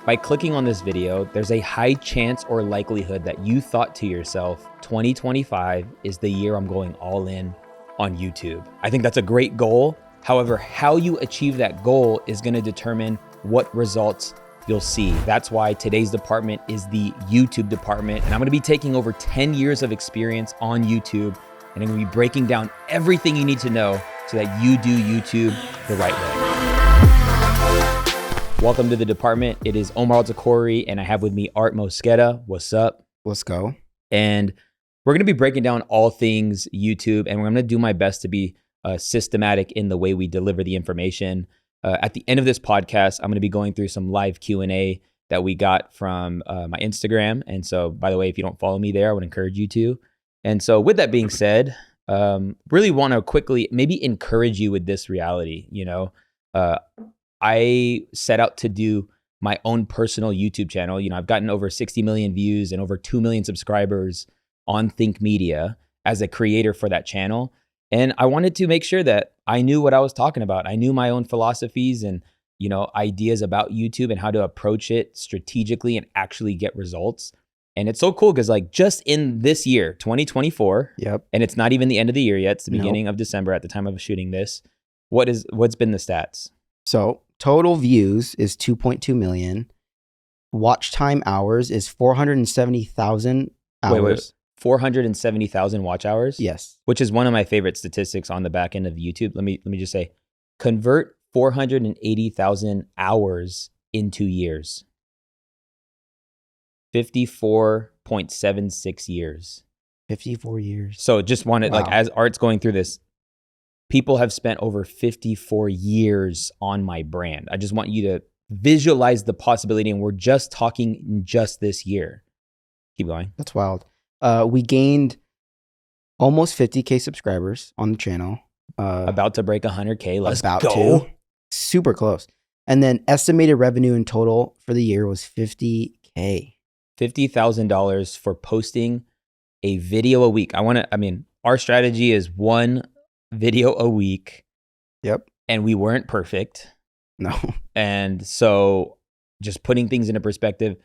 By clicking on this video, there's a high chance or likelihood that you thought to yourself, 2025 is the year I'm going all in on YouTube. I think that's a great goal. However, how you achieve that goal is going to determine what results you'll see. That's why today's department is the YouTube department. And I'm going to be taking over 10 years of experience on YouTube. And I'm going to be breaking down everything you need to know so that you do YouTube the right way. Welcome to the department. It is Omar and I have with me Art Mosqueda. What's up? Let's go. And we're going to be breaking down all things YouTube, and we're going to do my best to be systematic in the way we deliver the information. At the end of this podcast, I'm going to be going through some live Q&A that we got from my Instagram. And so, by the way, if you don't follow me there, I would encourage you to. And so with that being said, really want to quickly maybe encourage you with this reality. You know, I set out to do my own personal YouTube channel. You know, I've gotten over 60 million views and over 2 million subscribers on Think Media as a creator for that channel. And I wanted to make sure that I knew what I was talking about. I knew my own philosophies and, you know, ideas about YouTube and how to approach it strategically and actually get results. And it's so cool because like just in this year, 2024, and it's not even the end of the year yet, it's the beginning of December at the time of shooting this. What's been the stats? So total views is 2.2 million. Watch time hours is 470,000 hours. Wait. 470,000 watch hours? Yes. Which is one of my favorite statistics on the back end of YouTube. Let me just say, convert 480,000 hours into years. 54.76 years. 54 years. So just wanted, like, as Art's going through this, people have spent over 54 years on my brand. I just want you to visualize the possibility, and we're just talking in just this year. Keep going. That's wild. We gained almost 50K subscribers on the channel. About to break 100K. Let's about go. To. Super close. And then estimated revenue in total for the year was 50K. $50,000 for posting a video a week. Our strategy is one video a week. Yep. And we weren't perfect. No. And so just putting things into perspective,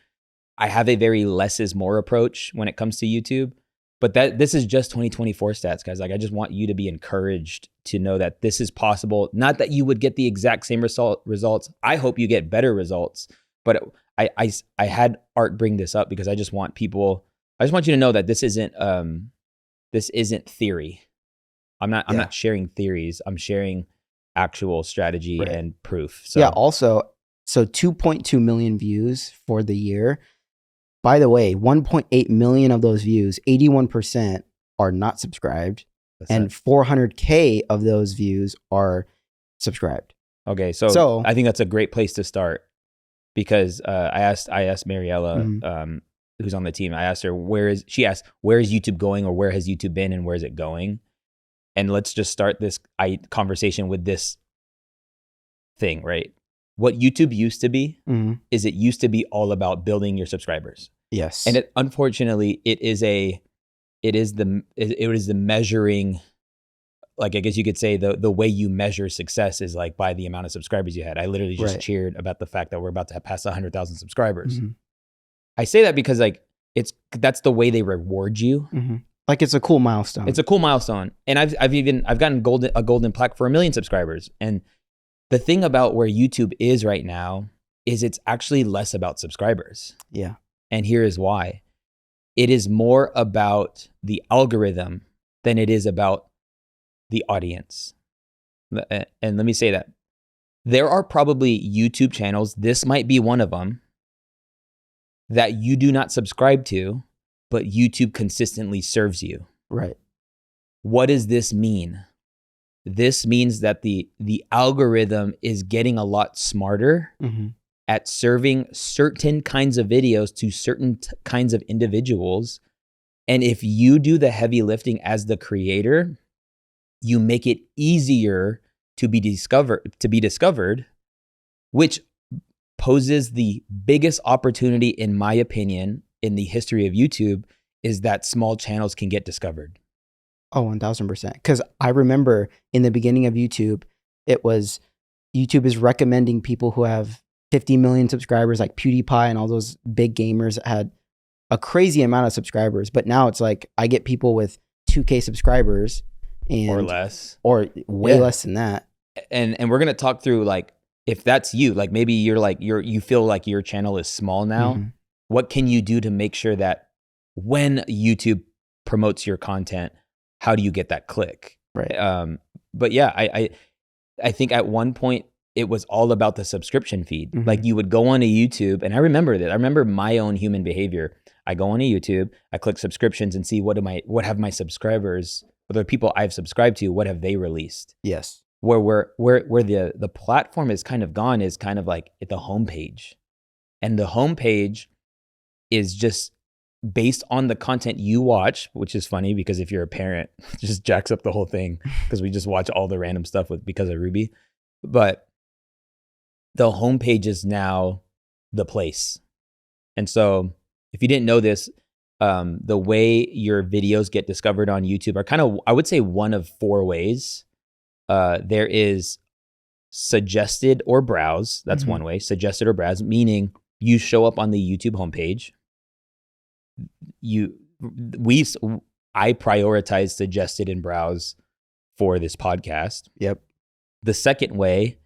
I have a very less is more approach when it comes to YouTube, but this is just 2024 stats, guys. Like, I just want you to be encouraged to know that this is possible. Not that you would get the exact same results. I hope you get better results, but I had Art bring this up because I just want you to know that this isn't theory. I'm not sharing theories. I'm sharing actual strategy and proof. So yeah. Also, 2.2 million views for the year. By the way, 1.8 million of those views, 81% are not subscribed, and 400K of those views are subscribed. Okay, so I think that's a great place to start because I asked Mariella, who's on the team. I asked her where is YouTube going, or where has YouTube been, and where is it going? And let's just start this conversation with this thing, right? What YouTube used to be is it used to be all about building your subscribers. Yes. And unfortunately, it is the measuring, like, I guess you could say the way you measure success is like by the amount of subscribers you had. I literally just cheered about the fact that we're about to pass 100,000 subscribers. I say that because like that's the way they reward you. Like, it's a cool milestone. It's a cool milestone. And I've gotten a golden plaque for 1 million subscribers. And the thing about where YouTube is right now is it's actually less about subscribers. Yeah. And here is why. It is more about the algorithm than it is about the audience. And let me say that. There are probably YouTube channels, this might be one of them, that you do not subscribe to, but YouTube consistently serves you. Right. What does this mean? This means that the algorithm is getting a lot smarter at serving certain kinds of videos to certain kinds of individuals. And if you do the heavy lifting as the creator, you make it easier to be discovered, which poses the biggest opportunity, in my opinion, in the history of YouTube, is that small channels can get discovered. Oh, 1000%. Because I remember in the beginning of YouTube, it was YouTube is recommending people who have 50 million subscribers, like PewDiePie and all those big gamers had a crazy amount of subscribers. But now it's like I get people with 2K subscribers or less, or way less than that. And we're gonna talk through like if that's you, like maybe you feel like your channel is small now. Mm-hmm. What can you do to make sure that when YouTube promotes your content, how do you get that click? Right. But yeah, I think at one point it was all about the subscription feed. Mm-hmm. Like you would go on to YouTube, and I remember that. I remember my own human behavior. I go on to YouTube, I click subscriptions and see what have my subscribers, or the people I've subscribed to, what have they released? Yes. Where the platform is kind of gone is kind of like at the homepage. And the homepage is just based on the content you watch, which is funny because if you're a parent, it just jacks up the whole thing because we just watch all the random stuff because of Ruby. But the homepage is now the place. And so if you didn't know this, the way your videos get discovered on YouTube are kind of, I would say, one of 4 ways. There is suggested or browse. That's one way. Suggested or browse, meaning you show up on the YouTube homepage. I prioritize suggested and browse for this podcast. Yep. The second way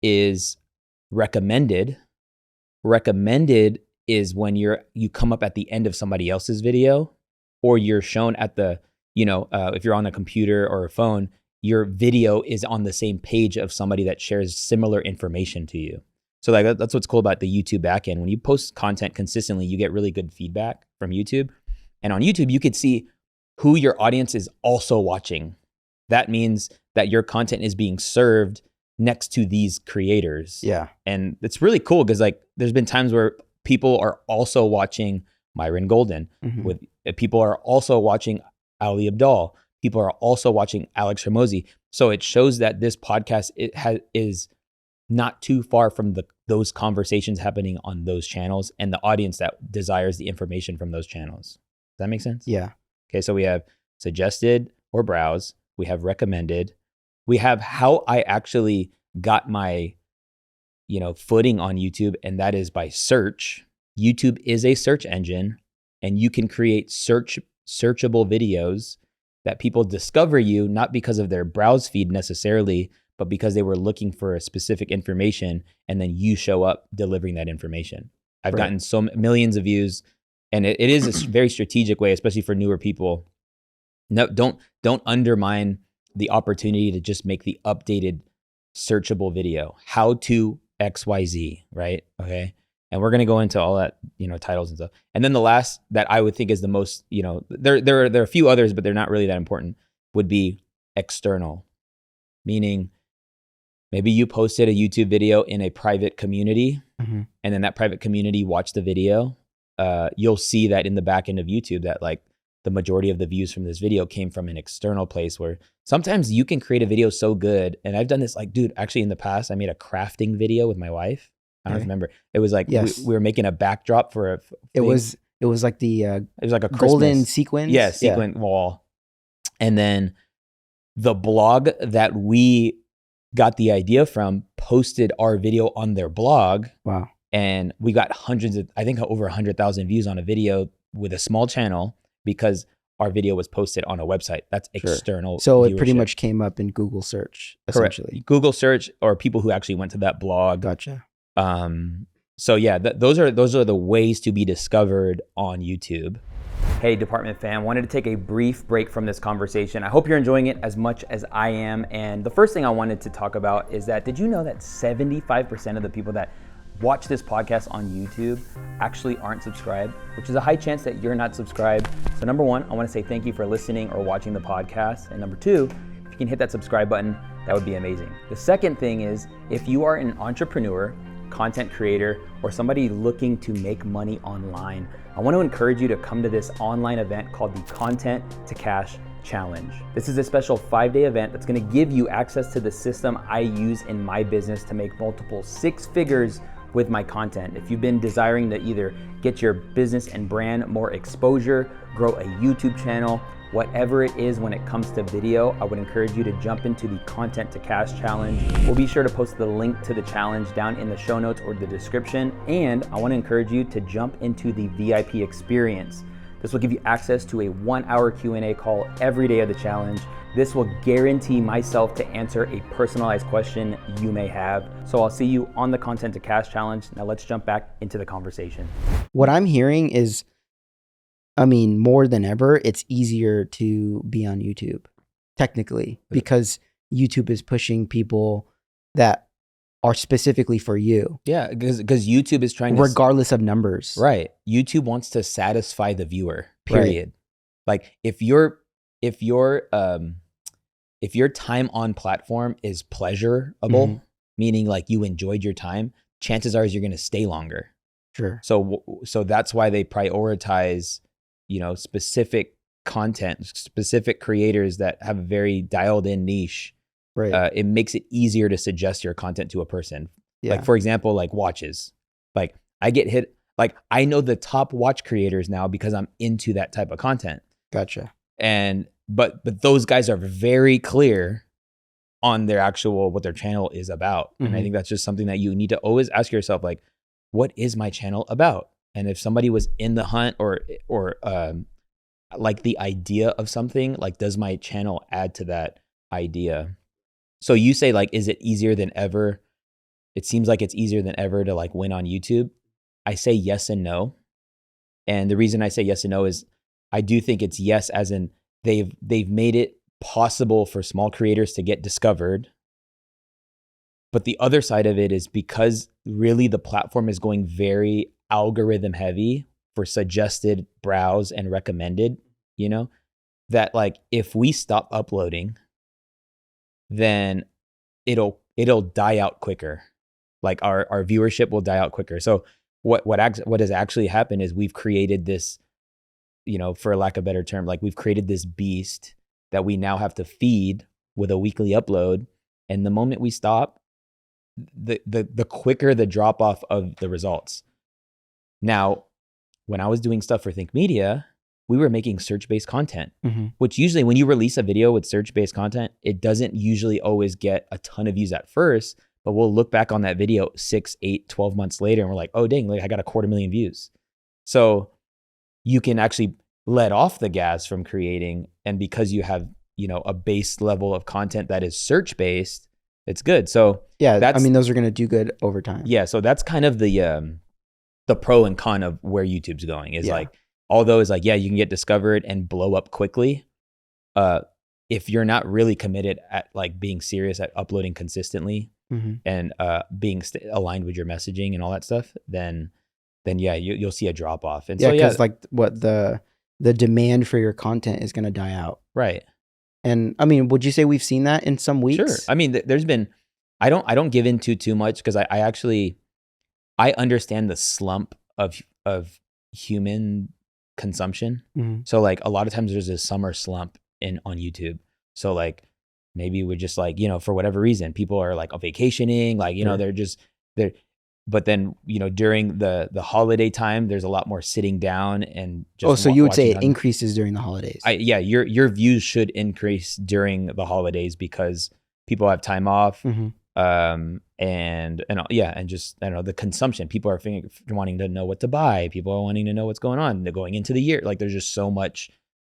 is recommended. Recommended is when you come up at the end of somebody else's video, or you're shown at the, if you're on a computer or a phone, your video is on the same page of somebody that shares similar information to you. So like that's what's cool about the YouTube backend. When you post content consistently, you get really good feedback from YouTube. And on YouTube, you could see who your audience is also watching. That means that your content is being served next to these creators. Yeah. And it's really cool because like there's been times where people are also watching Myron Golden. With people are also watching Ali Abdaal. People are also watching Alex Hormozi. So it shows that this podcast is not too far from those conversations happening on those channels and the audience that desires the information from those channels. Does that make sense? Yeah. Okay, so we have suggested or browse. We have recommended. We have how I actually got my, footing on YouTube, and that is by search. YouTube is a search engine, and you can create searchable videos that people discover you, not because of their browse feed necessarily, but because they were looking for a specific information, and then you show up delivering that information. I've gotten so millions of views, and it is a very strategic way, especially for newer people. No, don't undermine the opportunity to just make the updated searchable video. How to XYZ, right? Okay. And we're going to go into all that, titles and stuff. And then the last that I would think is the most, there are a few others, but they're not really that important, would be external. Meaning maybe you posted a YouTube video in a private community, and then that private community watched the video. You'll see that in the back end of YouTube that like the majority of the views from this video came from an external place, where sometimes you can create a video so good. And I've done this, like, dude, actually in the past, I made a crafting video with my wife. I don't remember. It was like, we were making a backdrop for a thing. It was like the, it was like a golden sequin. Yeah, sequin wall. And then the blog that we got the idea from posted our video on their blog. Wow. And we got over 100,000 views on a video with a small channel because our video was posted on a website. That's external. So it pretty much came up in Google search, essentially. Correct. Google search, or people who actually went to that blog. Gotcha. So yeah, those are the ways to be discovered on YouTube. Hey, Department fam, wanted to take a brief break from this conversation. I hope you're enjoying it as much as I am. And the first thing I wanted to talk about is that, did you know that 75% of the people that watch this podcast on YouTube actually aren't subscribed, which is a high chance that you're not subscribed. So number one, I want to say thank you for listening or watching the podcast. And number two, if you can hit that subscribe button, that would be amazing. The second thing is, if you are an entrepreneur, content creator, or somebody looking to make money online, I want to encourage you to come to this online event called the Content to Cash Challenge. This is a special 5-day event that's going to give you access to the system I use in my business to make multiple 6 figures with my content. If you've been desiring to either get your business and brand more exposure, grow a YouTube channel, whatever it is when it comes to video, I would encourage you to jump into the Content to Cash Challenge. We'll be sure to post the link to the challenge down in the show notes or the description. And I want to encourage you to jump into the VIP experience. This will give you access to a 1-hour Q&A call every day of the challenge. This will guarantee myself to answer a personalized question you may have. So I'll see you on the Content to Cash Challenge. Now let's jump back into the conversation. What I'm hearing is, more than ever, it's easier to be on YouTube, technically, because YouTube is pushing people that are specifically for you. Yeah, because YouTube is trying to... Regardless of numbers. Right. YouTube wants to satisfy the viewer, period. Right. Like if your time on platform is pleasurable, meaning like you enjoyed your time, chances are you're going to stay longer. Sure. So that's why they prioritize, specific content, specific creators that have a very dialed in niche. Right. It makes it easier to suggest your content to a person. Yeah. Like for example, like watches. Like I get hit, like I know the top watch creators now because I'm into that type of content. Gotcha. And but those guys are very clear on their actual what their channel is about. And I think that's just something that you need to always ask yourself, like, what is my channel about? And if somebody was in the hunt or like the idea of something, like does my channel add to that idea? So you say like, is it easier than ever? It seems like it's easier than ever to like win on YouTube. I say yes and no. And the reason I say yes and no is I do think it's yes as in they've made it possible for small creators to get discovered. But the other side of it is because really the platform is going very algorithm heavy for suggested, browse, and recommended, that like if we stop uploading, then it'll die out quicker. Like our viewership will die out quicker. So what has actually happened is we've created this, for lack of a better term, like we've created this beast that we now have to feed with a weekly upload. And the moment we stop, the quicker the drop off of the results. Now, when I was doing stuff for Think Media, we were making search-based content, which usually when you release a video with search-based content, it doesn't usually always get a ton of views at first, but we'll look back on that video 6, 8, 12 months later and we're like, oh dang, like I got 250,000 views. So you can actually let off the gas from creating. And because you have, a base level of content that is search-based, it's good. So yeah, those are going to do good over time. Yeah. So that's kind of the pro and con of where YouTube's going is like, although it's like, yeah, you can get discovered and blow up quickly. If you're not really committed at like being serious at uploading consistently and being aligned with your messaging and all that stuff, then yeah, you'll see a drop off. And because like what the demand for your content is going to die out. Right. And would you say we've seen that in some weeks? Sure. There's been, I don't give into too much because I understand the slump of human consumption. So like a lot of times there's a summer slump on YouTube. So like maybe we're just like, for whatever reason, people are like vacationing, like, they're but then, during the holiday time, there's a lot more sitting down and just so you would say it increases during the holidays? Yeah, your views should increase during the holidays because people have time off. And just, I don't know, the consumption. People are wanting to know what to buy. People are wanting to know what's going on. They're going into the year. Like there's just so much,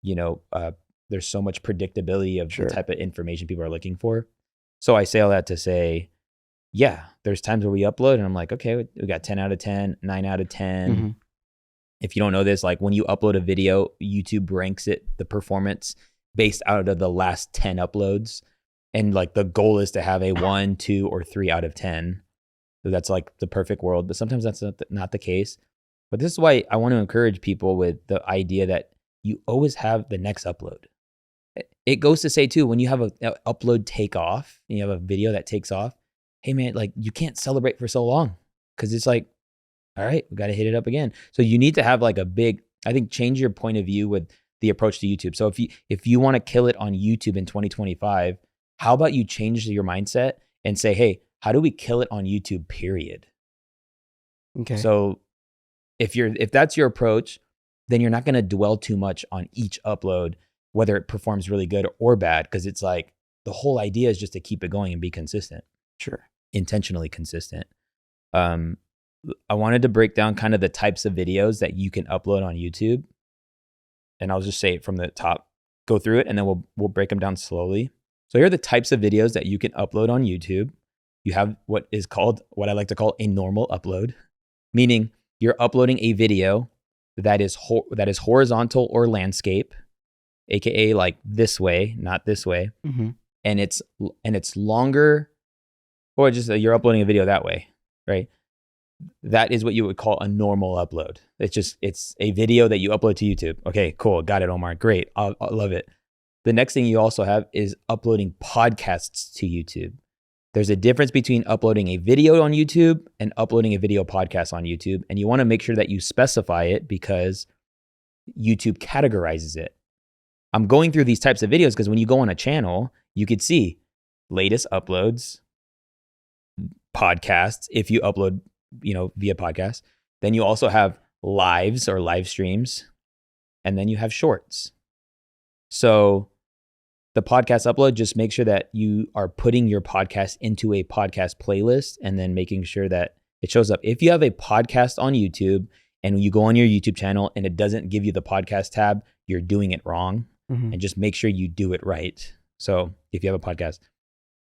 there's so much predictability of the type of information people are looking for. So I say all that to say, yeah, there's times where we upload and I'm like, okay, we got 10 out of 10, 9 out of 10. If you don't know this, like when you upload a video, YouTube ranks the performance based out of the last 10 uploads. And like the goal is to have a 1, 2, or 3 out of 10. So that's like the perfect world, but sometimes that's not the case. But this is why I want to encourage people with the idea that you always have the next upload. It goes to say too, when you have an upload take off, and you have a video that takes off, hey man, like you can't celebrate for so long because it's like, all right, we got to hit it up again. So you need to have like a big, I think, change your point of view with the approach to YouTube. So if you want to kill it on YouTube in 2025, how about you change your mindset and say, hey, how do we kill it on YouTube, period? Okay. So if that's your approach, then you're not going to dwell too much on each upload, whether it performs really good or bad, because it's like the whole idea is just to keep it going and be consistent, Sure. intentionally consistent. I wanted to break down kind of the types of videos that you can upload on YouTube, and I'll just say it from the top, go through it, and then we'll break them down slowly. So here are the types of videos that you can upload on YouTube. You have what I like to call a normal upload, meaning you're uploading a video that is horizontal or landscape, aka like this way, not this way, and it's longer, or just you're uploading a video that way, right? That is what you would call a normal upload. It's a video that you upload to YouTube. Okay, cool, got it, Omar. Great, I love it. The next thing you also have is uploading podcasts to YouTube. There's a difference between uploading a video on YouTube and uploading a video podcast on YouTube. And you want to make sure that you specify it because YouTube categorizes it. I'm going through these types of videos because when you go on a channel, you could see latest uploads, podcasts, if you upload, via podcast. Then you also have lives or live streams, and then you have shorts. So the podcast upload, just make sure that you are putting your podcast into a podcast playlist and then making sure that it shows up. If you have a podcast on YouTube and you go on your YouTube channel and it doesn't give you the podcast tab, you're doing it wrong. And just make sure you do it right. So if you have a podcast,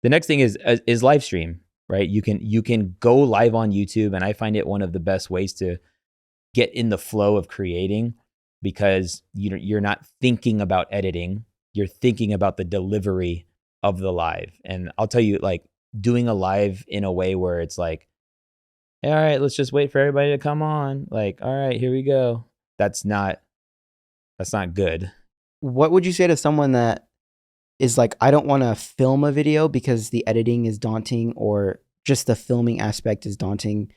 the next thing is live stream, right? You can go live on YouTube, and I find it one of the best ways to get in the flow of creating because you're not thinking about editing. You're thinking about the delivery of the live. And I'll tell you, like, doing a live in a way where it's like, all right, let's just wait for everybody to come on. Like, all right, here we go. That's not good. What would you say to someone that is like, I don't want to film a video because the editing is daunting or just the filming aspect is daunting,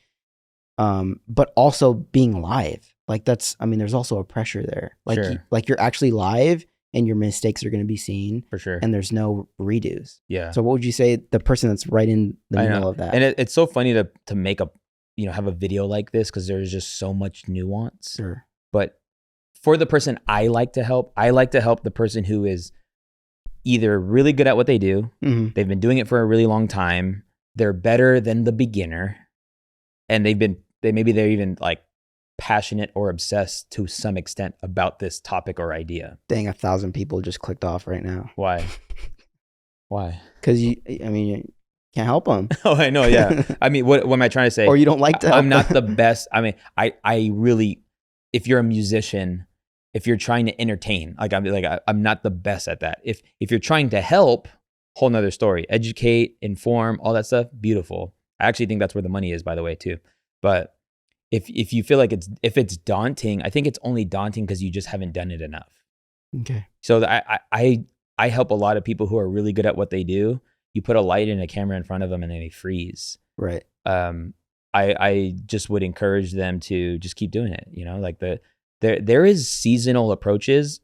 but also being live? Like there's also a pressure there. Like, Sure. Like you're actually live and your mistakes are going to be seen. For sure. And there's no redos. Yeah. So what would you say the person that's right in the middle of that? And it's so funny to make have a video like this because there's just so much nuance. Sure. But for the person I like to help the person who is either really good at what they do, they've been doing it for a really long time, they're better than the beginner, and they're even like passionate or obsessed to some extent about this topic or idea. Dang, 1,000 people just clicked off right now. Why? Why? Because you can't help them. Oh, I know. Yeah. I mean, what am I trying to say? Or you don't like to help I'm not them. the best. I mean, I really, if you're a musician, if you're trying to entertain, I'm not the best at that. If you're trying to help, whole nother story. Educate, inform, all that stuff, beautiful. I actually think that's where the money is, by the way, too. But if you feel like it's daunting, I think it's only daunting because you just haven't done it enough. Okay. So I help a lot of people who are really good at what they do. You put a light and a camera in front of them and then they freeze. Right. I just would encourage them to just keep doing it. Like there is seasonal approaches,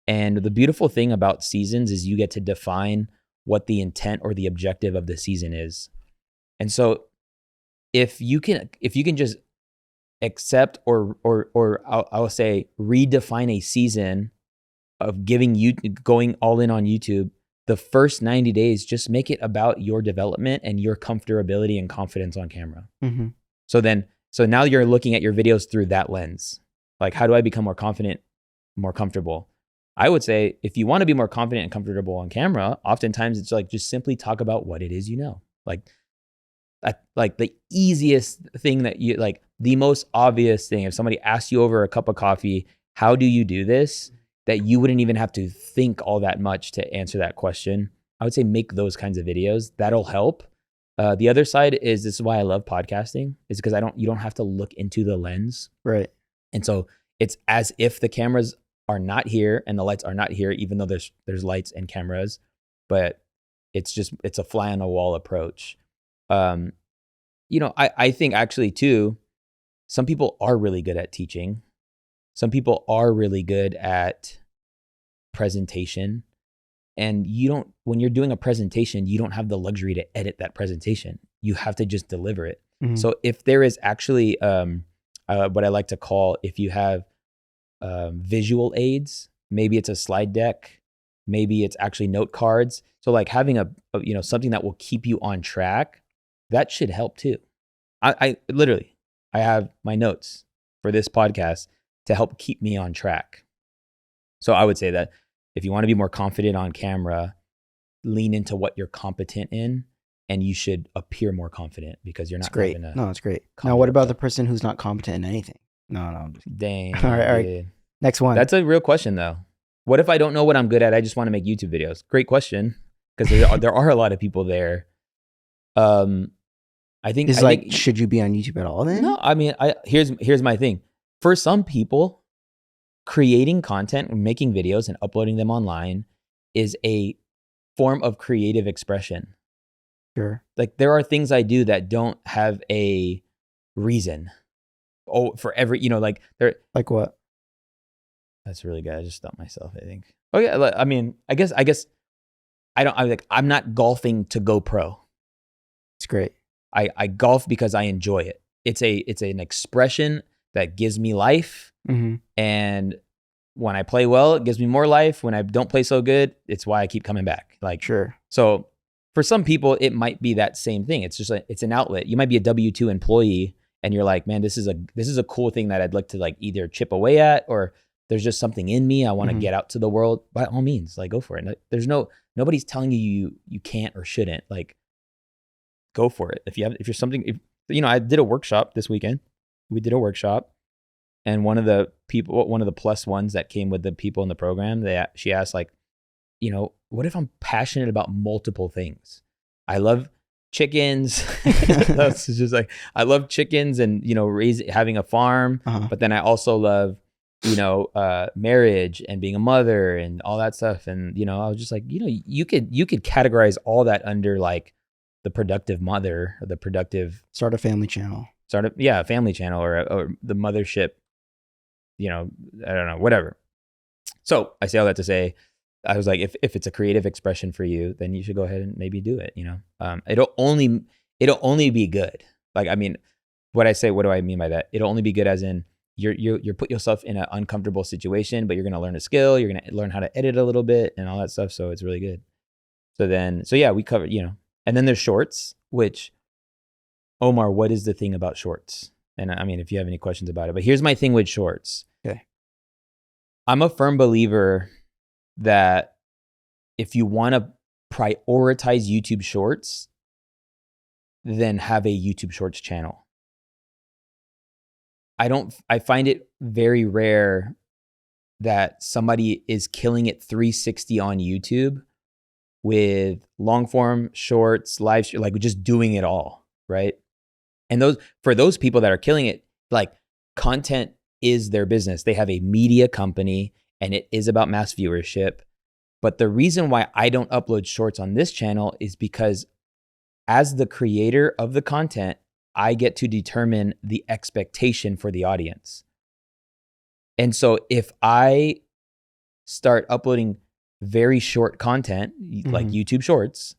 and the beautiful thing about seasons is you get to define what the intent or the objective of the season is. And so if you can just accept or I'll say redefine a season of going all in on YouTube, the first 90 days, just make it about your development and your comfortability and confidence on camera. So now you're looking at your videos through that lens. Like, how do I become more confident, more comfortable? I would say if you want to be more confident and comfortable on camera, oftentimes it's like just simply talk about what it is you know. Like the easiest thing the most obvious thing, if somebody asks you over a cup of coffee, how do you do this? That you wouldn't even have to think all that much to answer that question. I would say make those kinds of videos. That'll help. The other side is, this is why I love podcasting, is because you don't have to look into the lens. Right. And so it's as if the cameras are not here and the lights are not here, even though there's lights and cameras, but it's a fly on the wall approach. I think actually too, some people are really good at teaching. Some people are really good at presentation. And when you're doing a presentation, you don't have the luxury to edit that presentation. You have to just deliver it. So if there is actually what I like to call, if you have visual aids, maybe it's a slide deck, maybe it's actually note cards. So like having a something that will keep you on track, that should help too. I literally, I have my notes for this podcast to help keep me on track. So I would say that if you want to be more confident on camera, lean into what you're competent in, and you should appear more confident because you're not. It's great. No, it's great. Now, what about the person who's not competent in anything? No, I'm just dang. all right. Next one. That's a real question though. What if I don't know what I'm good at? I just want to make YouTube videos. Great question, because there are a lot of people there. I think should you be on YouTube at all then? No, I mean, here's my thing. For some people, creating content and making videos and uploading them online is a form of creative expression. Sure. Like there are things I do that don't have a reason. Oh, for every, like there. Like what? That's really good. I just stumped myself, I think. Oh yeah, I mean, I guess I'm not golfing to go pro. It's great. I golf because I enjoy it. It's an expression that gives me life. And when I play well, it gives me more life. When I don't play so good, it's why I keep coming back. Like, sure. So for some people, it might be that same thing. It's just it's an outlet. You might be a W-2 employee and you're like, man, this is a cool thing that I'd like to like either chip away at, or there's just something in me I want to get out to the world. By all means, like go for it. There's nobody's telling you can't or shouldn't. Like, go for it. If you're something, I did a workshop this weekend. We did a workshop, and one of the plus ones that came with the people in the program, she asked like, what if I'm passionate about multiple things? I love chickens. That's just like, I love chickens and, having a farm, but then I also love, marriage and being a mother and all that stuff. And, I was just like, you could categorize all that under like the productive mother or the productive. Start a family channel. A family channel or the mothership, I don't know, whatever. So I say all that to say, I was like, if it's a creative expression for you, then you should go ahead and maybe do it. It'll only be good. Like, I mean, what do I mean by that? It'll only be good as in you're put yourself in an uncomfortable situation, but you're going to learn a skill. You're going to learn how to edit a little bit and all that stuff. So it's really good. So yeah, we covered, and then there's shorts, which, Omar, what is the thing about shorts? And I mean, if you have any questions about it, but here's my thing with shorts. Okay. I'm a firm believer that if you want to prioritize YouTube shorts, then have a YouTube shorts channel. I find it very rare that somebody is killing it 360 on YouTube with long form, shorts, live, like just doing it all, right? And for those people that are killing it, like content is their business. They have a media company and it is about mass viewership. But the reason why I don't upload shorts on this channel is because as the creator of the content, I get to determine the expectation for the audience. And so if I start uploading very short content, like YouTube shorts,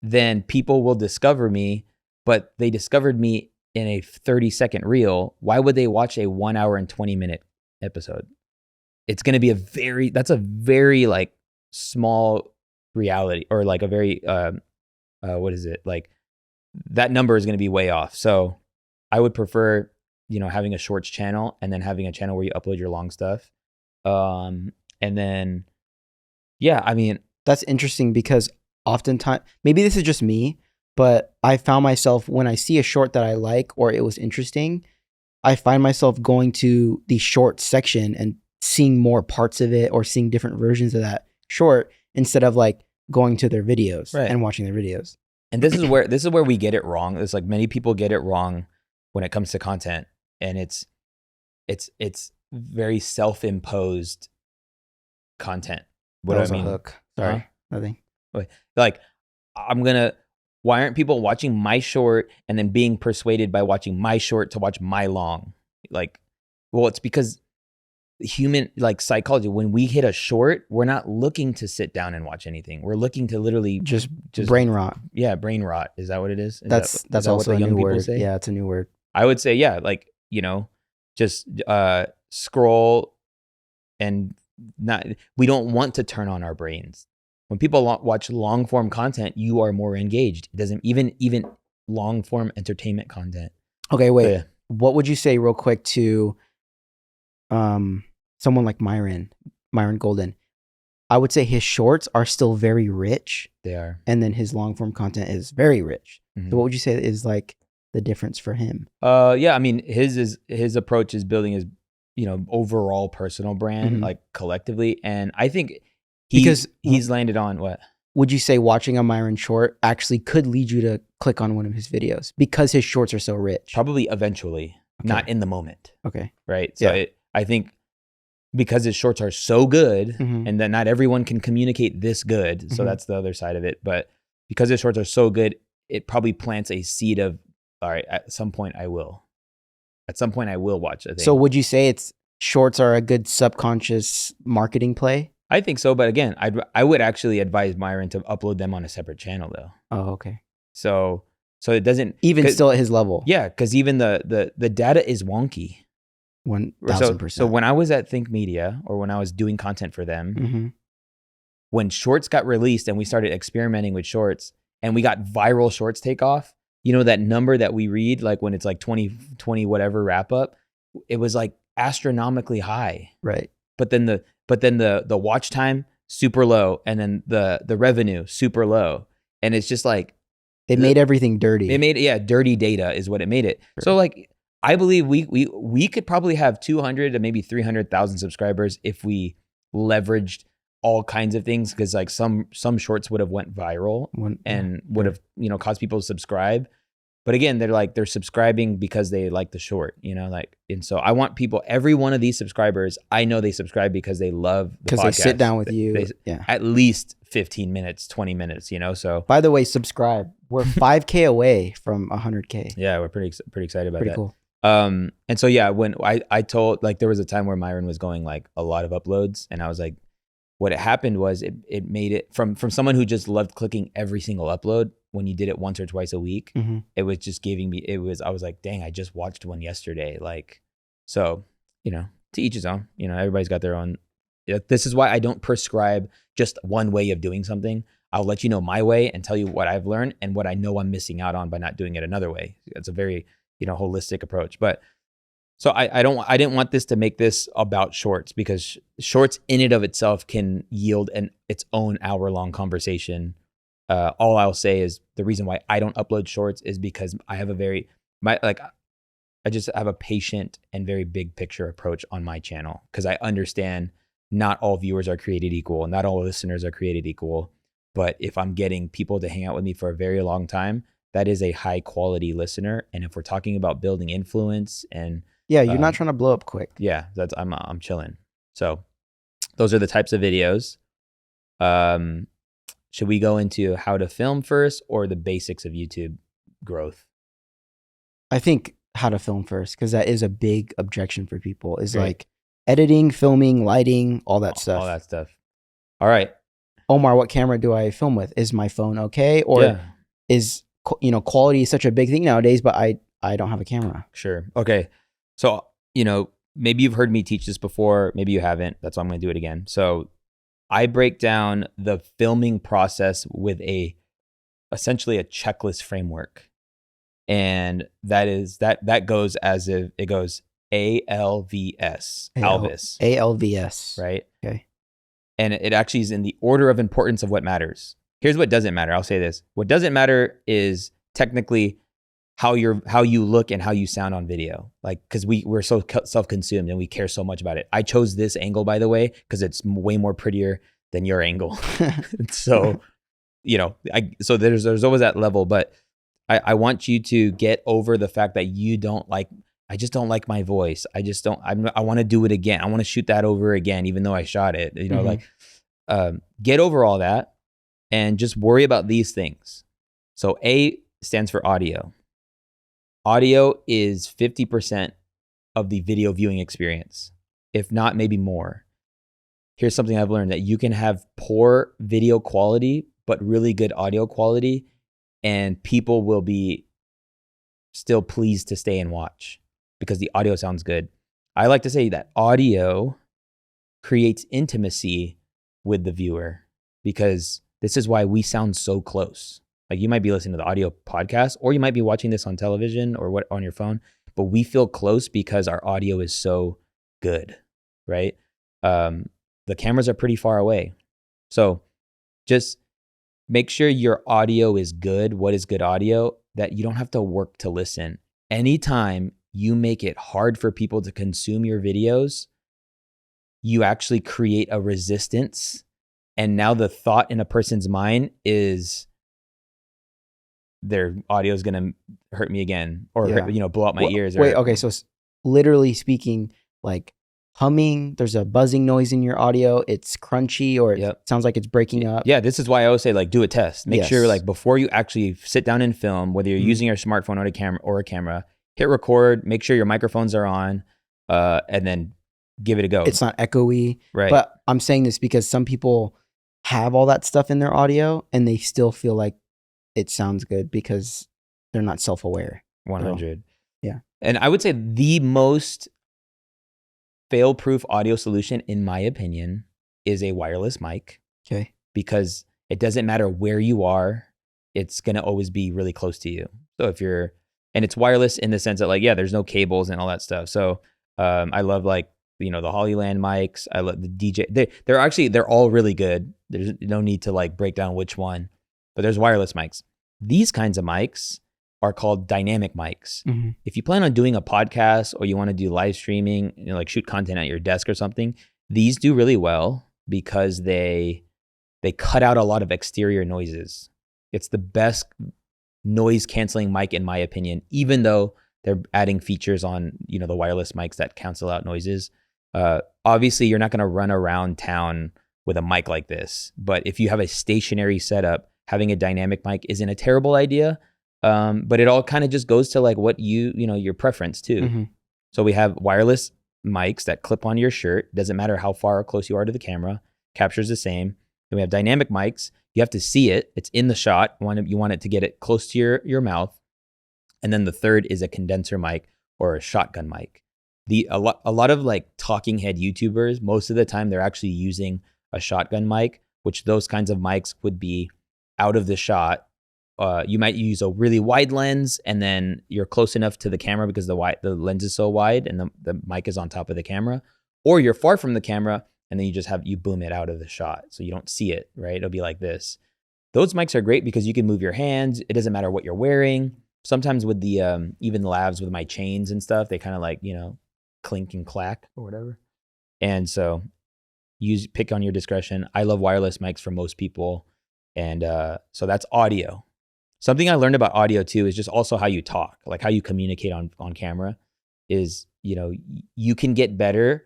then people will discover me, but they discovered me in a 30-second reel. Why would they watch a 1 hour and 20-minute episode? It's going to be that's a very like small reality, or like a very, what is it? Like that number is going to be way off. So I would prefer, having a shorts channel and then having a channel where you upload your long stuff. And then, yeah, I mean, that's interesting because oftentimes, maybe this is just me, but I found myself when I see a short that I like or it was interesting, I find myself going to the short section and seeing more parts of it or seeing different versions of that short instead of like going to their videos and watching their videos. And this is where we get it wrong. It's like many people get it wrong when it comes to content, and it's very self-imposed content. What that do I mean? Hook. Sorry, nothing. Like why aren't people watching my short and then being persuaded by watching my short to watch my long? Like, well, it's because human like psychology, when we hit a short, we're not looking to sit down and watch anything. We're looking to literally just brain rot. Yeah, brain rot. Is that what it is? That's also a new word. Say? Yeah, it's a new word. I would say, yeah, like, just scroll and we don't want to turn on our brains. When people watch long form content, you are more engaged. It doesn't even long form entertainment content. Okay, wait. What would you say real quick to someone like Myron Golden? I would say his shorts are still very rich. They are. And then his long form content is very rich. Mm-hmm. So what would you say is like the difference for him? Yeah, I mean, his approach is building his, overall personal brand, like collectively. And I think he's landed on what? Would you say watching a Myron short actually could lead you to click on one of his videos because his shorts are so rich? Probably eventually, not in the moment. Okay. Right. So I think because his shorts are so good and that not everyone can communicate this good. So that's the other side of it. But because his shorts are so good, it probably plants a seed of, all right, at some point I will watch a thing. So would you say shorts are a good subconscious marketing play? I think so, but again, I would actually advise Myron to upload them on a separate channel though. Oh, okay. So it doesn't even still at his level. Yeah, because even the data is wonky. 1000%. So when I was at Think Media or when I was doing content for them, when shorts got released and we started experimenting with shorts and we got viral shorts take off, that number that we read, like when it's like 20 whatever wrap up, it was like astronomically high. Right. But then the watch time super low, and then the revenue super low, and it's just like it made everything dirty. It made dirty data is what it made it. Sure. So like I believe we could probably have 200 to maybe 300,000 subscribers if we leveraged all kinds of things, because like some shorts would have went viral and would have caused people to subscribe. But again, they're subscribing because they like the short, and so I want people, every one of these subscribers, I know they subscribe because they love the podcast. Because they sit down with you. At least 15 minutes, 20 minutes, so. By the way, subscribe. We're 5K away from 100K. Yeah, we're pretty excited about that. Pretty cool. And so, yeah, when I told, like, there was a time where Myron was going like a lot of uploads, and I was like, what happened was it made it from someone who just loved clicking every single upload. When you did it once or twice a week, it was just I was like, dang, I just watched one yesterday. Like, so, to each his own, everybody's got their own. This is why I don't prescribe just one way of doing something. I'll let you know my way and tell you what I've learned and what I know I'm missing out on by not doing it another way. It's a very, holistic approach. But so I didn't want this to make this about shorts, because shorts in and of itself can yield its own hour-long conversation. All I'll say is the reason why I don't upload shorts is because I have I just have a patient and very big picture approach on my channel, because I understand not all viewers are created equal, not all listeners are created equal. But if I'm getting people to hang out with me for a very long time, that is a high quality listener. And if we're talking about building influence and you're not trying to blow up quick. Yeah, I'm chilling. So those are the types of videos. Should we go into how to film first, or the basics of YouTube growth? I think how to film first, because that is a big objection for people, is like editing, filming, lighting, all that stuff. All that stuff. All right. Omar, what camera do I film with? Is my phone okay? Or is, quality is such a big thing nowadays, but I don't have a camera. Sure. Okay. So, maybe you've heard me teach this before. Maybe you haven't. That's why I'm going to do it again. So I break down the filming process with essentially a checklist framework. And that goes as if it goes ALVS, Alvis. ALVS. Right? Okay. And it actually is in the order of importance of what matters. Here's what doesn't matter. I'll say this. What doesn't matter is technically how you look and how you sound on video. Like, because we're so self-consumed and we care so much about it. I chose this angle, by the way, because it's way more prettier than your angle. So, so there's always that level, but I want you to get over the fact that I just don't like my voice. I want to do it again. I want to shoot that over again, even though I shot it, get over all that and just worry about these things. So A stands for audio. Audio is 50% of the video viewing experience. if not maybe more. Here's something I've learned, that you can have poor video quality, but really good audio quality, and people will be still pleased to stay and watch because the audio sounds good. I like to say that audio creates intimacy with the viewer, because this is why we sound so close. Like, you might be listening to the audio podcast, or you might be watching this on television or what on your phone, but we feel close because our audio is so good, right? The cameras are pretty far away. So just make sure your audio is good. What is good audio? That you don't have to work to listen. Anytime you make it hard for people to consume your videos, you actually create a resistance. And now the thought in a person's mind is, their audio is going to hurt me again, or blow out my ears. Wait, okay. So literally speaking, like humming, there's a buzzing noise in your audio. It's crunchy, or it sounds like it's breaking up. Yeah, this is why I always say, like, do a test. Make sure, like, before you actually sit down and film, whether you're using your smartphone or a camera, hit record, make sure your microphones are on, and then give it a go. It's not echoey. Right. But I'm saying this because some people have all that stuff in their audio and they still feel like it sounds good because they're not self-aware. 100. Yeah. And I would say the most fail-proof audio solution, in my opinion, is a wireless mic. Okay. Because it doesn't matter where you are, it's going to always be really close to you. So and it's wireless in the sense that, like, there's no cables and all that stuff. So I love, like, the Hollyland mics. I love the DJ. They're all really good. There's no need to, like, break down which one, but there's wireless mics. These kinds of mics are called dynamic mics. Mm-hmm. If you plan on doing a podcast, or you want to do live streaming, like shoot content at your desk or something, these do really well because they cut out a lot of exterior noises. It's the best noise canceling mic, in my opinion, even though they're adding features on, the wireless mics that cancel out noises. Obviously, you're not going to run around town with a mic like this, but if you have a stationary setup, having a dynamic mic isn't a terrible idea. But it all kind of just goes to, like, what your preference too. Mm-hmm. So we have wireless mics that clip onto your shirt. Doesn't matter how far or close you are to the camera, captures the same. Then we have dynamic mics. You have to see it. It's in the shot. You want it to get it close to your mouth. And then the third is a condenser mic or a shotgun mic. A lot of, like, talking head YouTubers, most of the time they're actually using a shotgun mic, which those kinds of mics would be out of the shot. You might use a really wide lens, and then you're close enough to the camera because the lens is so wide and the mic is on top of the camera, or you're far from the camera and then you boom it out of the shot so you don't see it, right? It'll be like this. Those mics are great because you can move your hands. It doesn't matter what you're wearing. Sometimes with the even lavs with my chains and stuff, they kind of, like, clink and clack or whatever. And so pick on your discretion. I love wireless mics for most people. And so that's audio. Something I learned about audio too is just also how you talk, like how you communicate on camera is, you can get better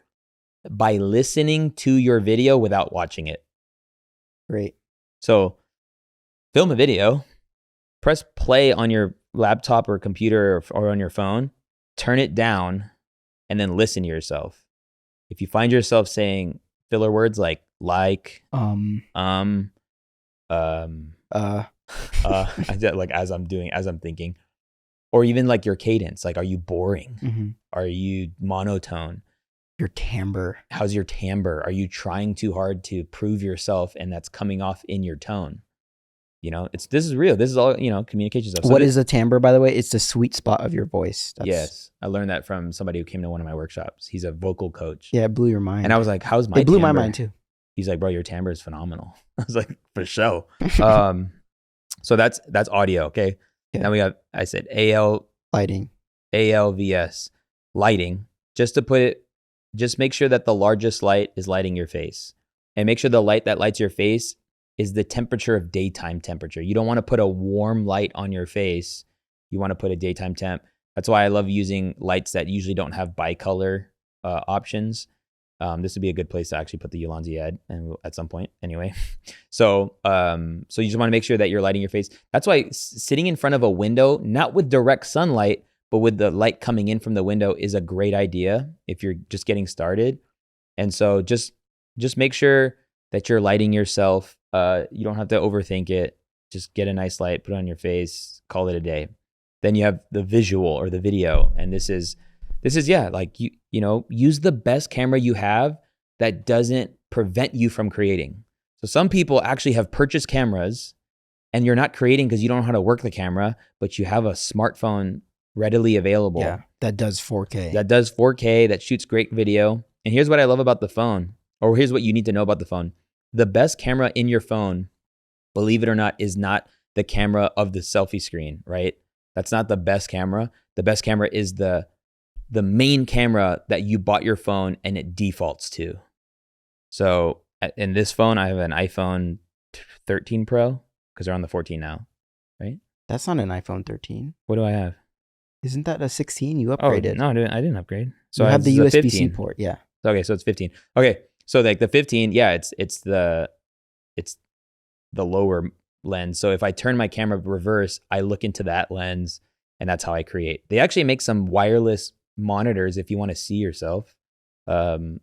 by listening to your video without watching it. Great. So film a video, press play on your laptop or computer or on your phone, turn it down, and then listen to yourself. If you find yourself saying filler words like like as I'm thinking, or even like your cadence, like, are you boring? Mm-hmm. Are you monotone? Your timbre. How's your timbre? Are you trying too hard to prove yourself and that's coming off in your tone? This is real. This is all, communication stuff. So what is a timbre, by the way? It's the sweet spot of your voice. Yes. I learned that from somebody who came to one of my workshops. He's a vocal coach. Yeah, it blew your mind. And I was like, how's my timbre? It blew my mind too. He's like, bro, your timbre is phenomenal. I was like, for sure. So that's audio. Okay. Yeah. Now we have, I said lighting, ALVS, lighting. Just make sure that the largest light is lighting your face, and make sure the light that lights your face is the temperature of daytime temperature. You don't want to put a warm light on your face. You want to put a daytime temp. That's why I love using lights that usually don't have bicolor options. This would be a good place to actually put the Ulanzi ad at some point anyway. So you just want to make sure that you're lighting your face. That's why sitting in front of a window, not with direct sunlight, but with the light coming in from the window, is a great idea if you're just getting started. And so just make sure that you're lighting yourself. You don't have to overthink it. Just get a nice light, put it on your face, call it a day. Then you have the visual or the video. And this is like you know, use the best camera you have that doesn't prevent you from creating. So some people actually have purchased cameras and you're not creating because you don't know how to work the camera, but you have a smartphone readily available. Yeah, that does 4K. That shoots great video. And here's what I love about the phone, or here's what you need to know about the phone. The best camera in your phone, believe it or not, is not the camera of the selfie screen, right? That's not the best camera. The best camera is the main camera that you bought your phone and it defaults to. So in this phone, I have an iPhone 13 Pro because they're on the 14 now, right? That's not an iPhone 13. What do I have? Isn't that a 16? You upgraded. Oh, no, I didn't upgrade. So you have the USB-C 15. port, yeah. Okay, so it's 15. Okay, so like the 15, yeah, it's the lower lens. So if I turn my camera reverse, I look into that lens, and that's how I create. They actually make some wireless monitors if you want to see yourself. And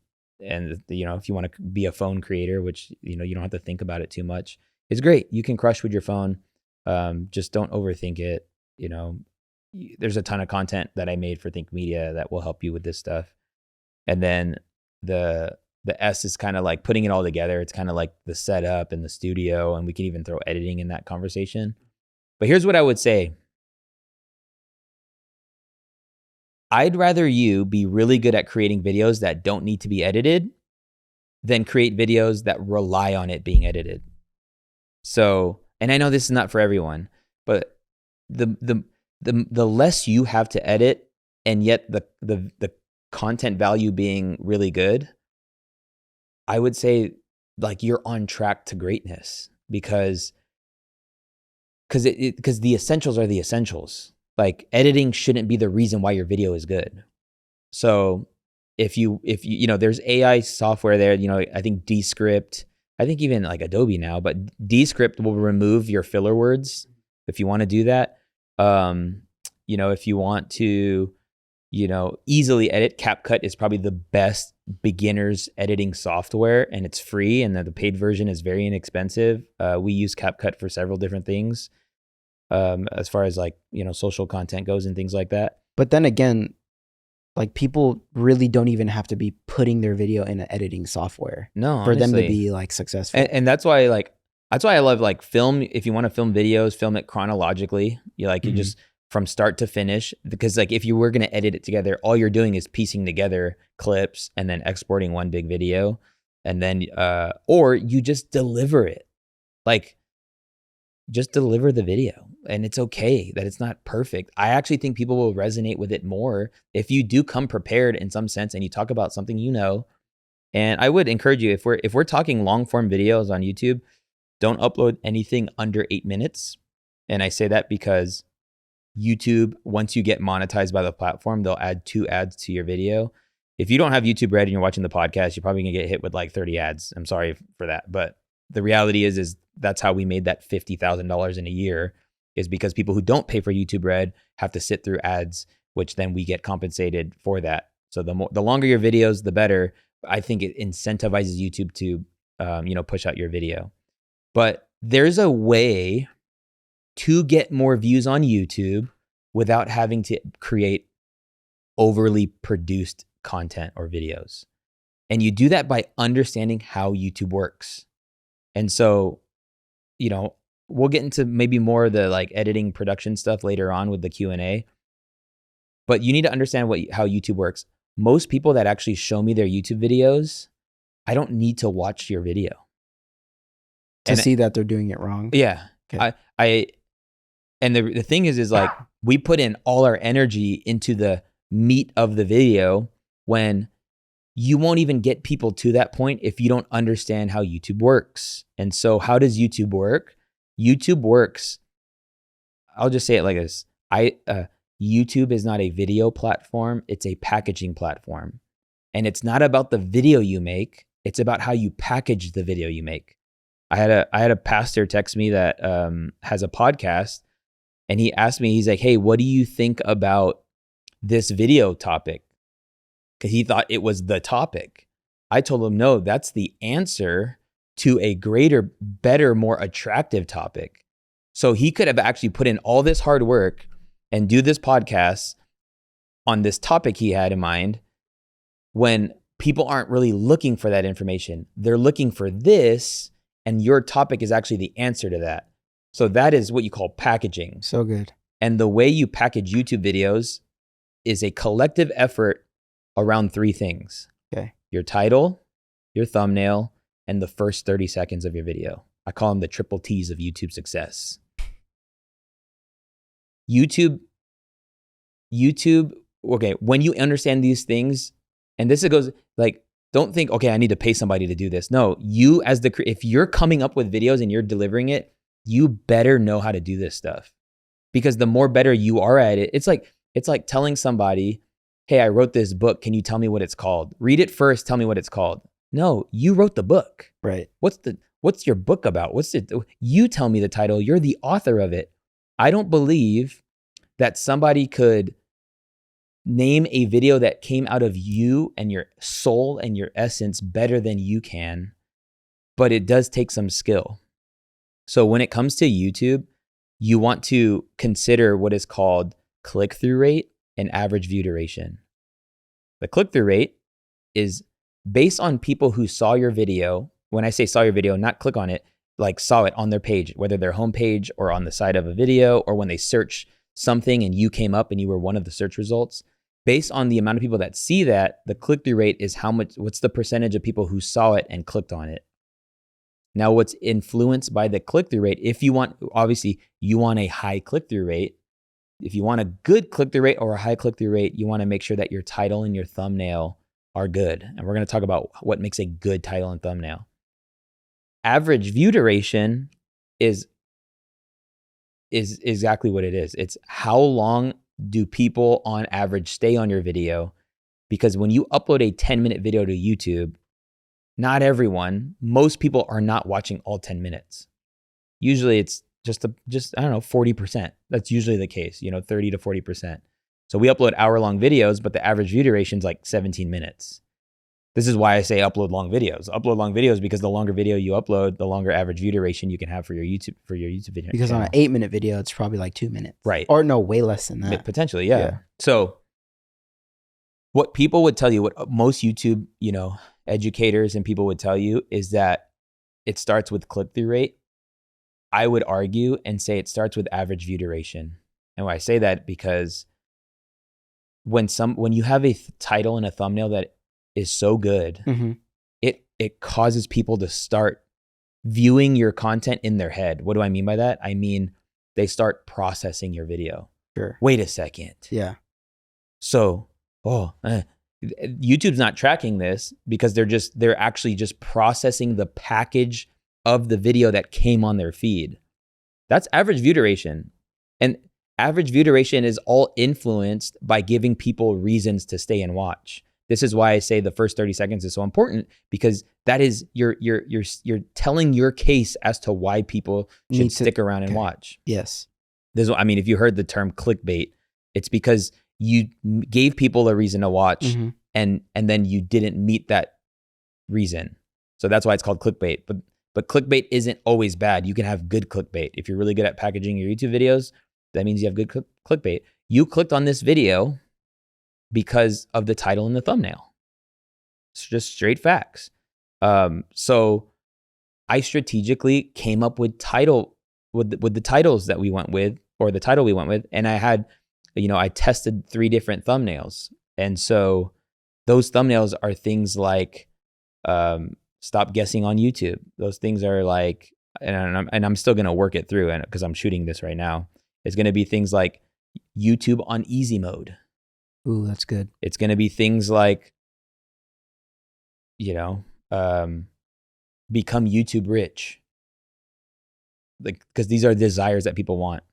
you know, if you want to be a phone creator, which you know you don't have to think about it too much, it's great. You can crush with your phone. Just don't overthink it. You know, there's a ton of content that I made for Think Media that will help you with this stuff. And then the S is kind of like putting it all together. It's kind of like the setup and the studio, and we can even throw editing in that conversation. But here's what I would say. I'd rather you be really good at creating videos that don't need to be edited than create videos that rely on it being edited. So, and I know this is not for everyone, but the less you have to edit, and yet the content value being really good, I would say like you're on track to greatness because the essentials are the essentials. Like editing shouldn't be the reason why your video is good. So if you know, there's AI software there, you know, I think Descript, I think even like Adobe now, but Descript will remove your filler words if you want to do that. You know, if you want to, you know, easily edit, CapCut is probably the best beginner's editing software, and it's free, and the paid version is very inexpensive. We use CapCut for several different things, as far as like, you know, social content goes and things like that. But then again, like people really don't even have to be putting their video in an editing software for them to be like successful. And that's why I love like film. If you want to film videos, film it chronologically. You like, you just from start to finish, because like if you were going to edit it together, all you're doing is piecing together clips and then exporting one big video. And then, or you just deliver it. Like, just deliver the video, and it's okay that it's not perfect. I actually think people will resonate with it more if you do come prepared in some sense and you talk about something, you know. And I would encourage you, if we're talking long form videos on YouTube, don't upload anything under 8 minutes. And I say that because YouTube, once you get monetized by the platform, they'll add 2 ads to your video. If you don't have YouTube Red and you're watching the podcast, you're probably gonna get hit with like 30 ads. I'm sorry for that, but the reality is that's how we made that $50,000 in a year, is because people who don't pay for YouTube Red have to sit through ads, which then we get compensated for that. So the longer your videos, the better. I think it incentivizes YouTube to, you know, push out your video. But there's a way to get more views on YouTube without having to create overly produced content or videos. And you do that by understanding how YouTube works. And so, you know, we'll get into maybe more of the like editing production stuff later on with the Q&A. But you need to understand how YouTube works. Most people that actually show me their YouTube videos, I don't need to watch your video to see that they're doing it wrong. Yeah. Okay. And the thing is like we put in all our energy into the meat of the video, when you won't even get people to that point if you don't understand how YouTube works. And so how does YouTube work? YouTube works, I'll just say it like this. YouTube is not a video platform. It's a packaging platform. And it's not about the video you make. It's about how you package the video you make. I had a pastor text me that has a podcast, and he asked me, he's like, hey, what do you think about this video topic? Because he thought it was the topic. I told him, no, that's the answer to a greater, better, more attractive topic. So he could have actually put in all this hard work and do this podcast on this topic he had in mind when people aren't really looking for that information. They're looking for this, and your topic is actually the answer to that. So that is what you call packaging. So good. And the way you package YouTube videos is a collective effort around three things. Okay. Your title, your thumbnail, and the first 30 seconds of your video. I call them the triple T's of YouTube success. YouTube, okay, when you understand these things, and this goes like, don't think, okay, I need to pay somebody to do this. No, you as if you're coming up with videos and you're delivering it, you better know how to do this stuff. Because the more better you are at it, it's like telling somebody, hey, I wrote this book. Can you tell me what it's called? Read it first. Tell me what it's called. No, you wrote the book. Right. What's your book about? You tell me the title. You're the author of it. I don't believe that somebody could name a video that came out of you and your soul and your essence better than you can, but it does take some skill. So when it comes to YouTube, you want to consider what is called click-through rate and average view duration. The click-through rate is based on people who saw your video. When I say saw your video, not click on it, like saw it on their page, whether their homepage or on the side of a video, or when they search something and you came up and you were one of the search results. Based on the amount of people that see that, the click-through rate is what's the percentage of people who saw it and clicked on it. Now, what's influenced by the click-through rate, if you want, obviously, you want a high click-through rate. If you want a good click-through rate or a high click-through rate, you want to make sure that your title and your thumbnail are good. And we're going to talk about what makes a good title and thumbnail. Average view duration is exactly what it is. It's how long do people on average stay on your video? Because when you upload a 10-minute video to YouTube, not everyone, most people are not watching all 10 minutes. Usually it's just I don't know, 40%. That's usually the case, 30 to 40%. So we upload hour-long videos, but the average view duration is like 17 minutes. This is why I say upload long videos. Upload long videos because the longer video you upload, the longer average view duration you can have for your YouTube video. Because on an 8-minute video, it's probably like 2 minutes. Right. Or no, way less than that. Potentially, yeah. So what people would tell you, what most YouTube, educators and people would tell you is that it starts with click-through rate. I would argue and say it starts with average view duration. And why I say that because when you have a title and a thumbnail that is so good, it causes people to start viewing your content in their head. What do I mean by that? I mean, they start processing your video. Sure. Wait a second. Yeah. So, YouTube's not tracking this because they're actually just processing the package of the video that came on their feed. That's average view duration. And average view duration is all influenced by giving people reasons to stay and watch. This is why I say the first 30 seconds is so important, because that is you're telling your case as to why people should stick around and watch. Yes. If you heard the term clickbait, it's because you gave people a reason to watch and then you didn't meet that reason. So that's why it's called clickbait. But clickbait isn't always bad. You can have good clickbait. If you're really good at packaging your YouTube videos, that means you have good clickbait. You clicked on this video because of the title and the thumbnail. It's just straight facts. So I strategically came up with the titles that we went with, or the title we went with, and I had, I tested 3 different thumbnails. And so those thumbnails are things like stop guessing on YouTube. Those things are like, and I'm still going to work it through, and because I'm shooting this right now, it's going to be things like YouTube on easy mode. Ooh, that's good. It's going to be things like, become YouTube rich. Like, because these are desires that people want.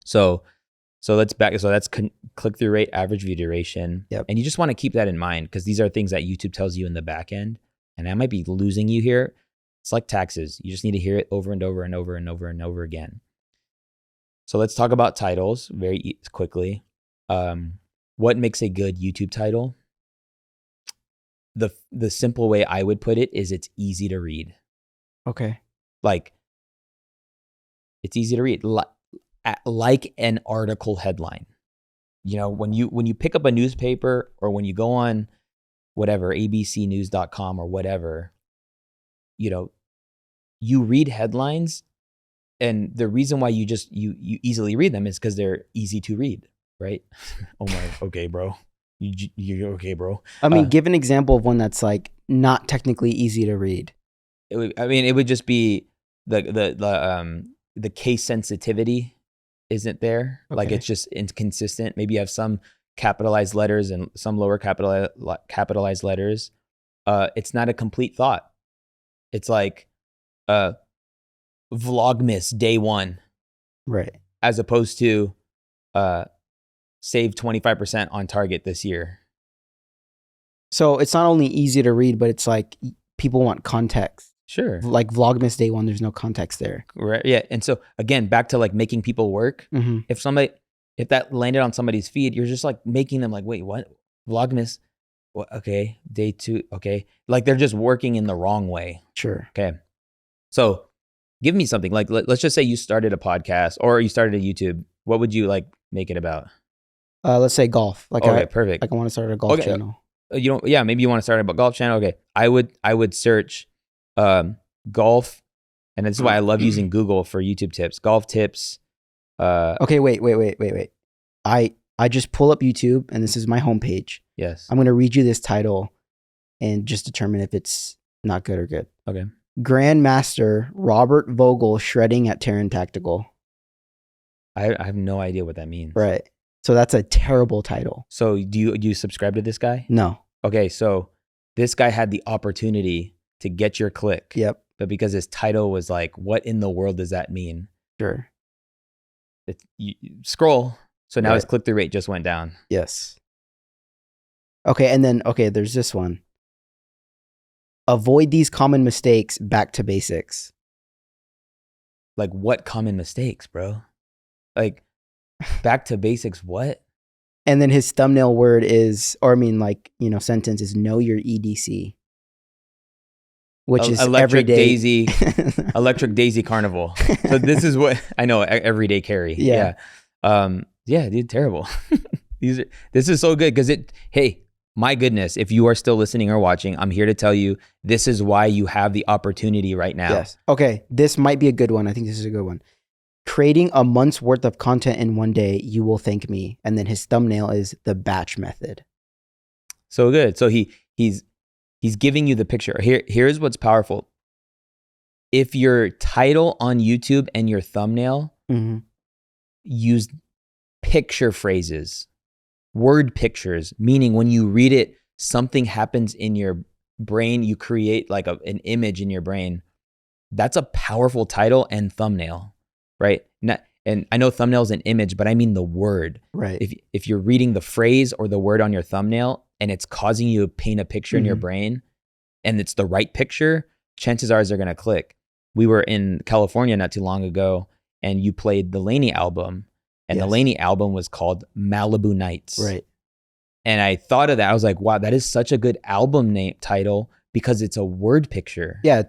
So let's back. So that's click-through rate, average view duration. Yep. And you just want to keep that in mind, because these are things that YouTube tells you in the back end. And I might be losing you here. It's like taxes. You just need to hear it over and over and over and over and over again. So let's talk about titles very quickly. What makes a good YouTube title? the simple way I would put it is it's easy to read. Okay. Like, it's easy to read, like an article headline. You know, when you pick up a newspaper or when you go on whatever, abcnews.com or whatever, you know, you read headlines, and the reason why you easily read them is because they're easy to read, right? Omar, okay, bro. You okay, bro? I mean, give an example of one that's like not technically easy to read. It would just be the case sensitivity isn't there. Okay. Like, it's just inconsistent. Maybe you have some capitalized letters and some lower capitalized letters. It's not a complete thought. It's like Vlogmas day 1. Right. As opposed to save 25% on Target this year. So it's not only easy to read, but it's like people want context. Sure. Like Vlogmas day 1, there's no context there. Right. Yeah. And so again, back to like making people work. Mm-hmm. If that landed on somebody's feed, you're just like making them like, wait, what? Vlogmas? What? Okay. Day 2. Okay. Like, they're just working in the wrong way. Sure. Okay. So give me something. Like, let's just say you started a podcast or you started a YouTube. What would you like make it about? Let's say golf. Like, okay, perfect. Like, I want to start a golf channel. Maybe you want to start a golf channel. Okay. I would search golf, and this is why I love using Google for YouTube tips. Golf tips. Okay, wait. I just pull up YouTube, and this is my homepage. Yes. I'm going to read you this title and just determine if it's not good or good. Okay. Grandmaster Robert Vogel shredding at Terran Tactical. I have no idea what that means. Right. So that's a terrible title. So do you subscribe to this guy? No. Okay, so this guy had the opportunity to get your click. Yep. But because his title was like, what in the world does that mean? Sure. You scroll. So now Right. his click-through rate just went down. Yes. Okay, and then, there's this one. Avoid these common mistakes, back to basics. Like, what common mistakes, bro? Like, back to basics, what? And then his thumbnail word is, sentence is know your EDC. Which is Electric everyday. Daisy, Electric Daisy Carnival. So this is what I know. Everyday carry. Yeah. Yeah, dude, terrible. This is so good because hey, my goodness, if you are still listening or watching, I'm here to tell you this is why you have the opportunity right now. Yes. Okay, this might be a good one. I think this is a good one. Creating a month's worth of content in one day, you will thank me. And then his thumbnail is the batch method. So good. So he's giving you the picture. Here's what's powerful. If your title on YouTube and your thumbnail use picture phrases, word pictures, meaning when you read it, something happens in your brain, you create like an image in your brain. That's a powerful title and thumbnail, right? And I know thumbnail is an image, but I mean the word. Right. If you're reading the phrase or the word on your thumbnail and it's causing you to paint a picture in your brain and it's the right picture, chances are they're going to click. We were in California not too long ago and you played the Laney album and the Laney album was called Malibu Nights. Right. And I thought of that. I was like, wow, that is such a good album name title because it's a word picture. Yeah.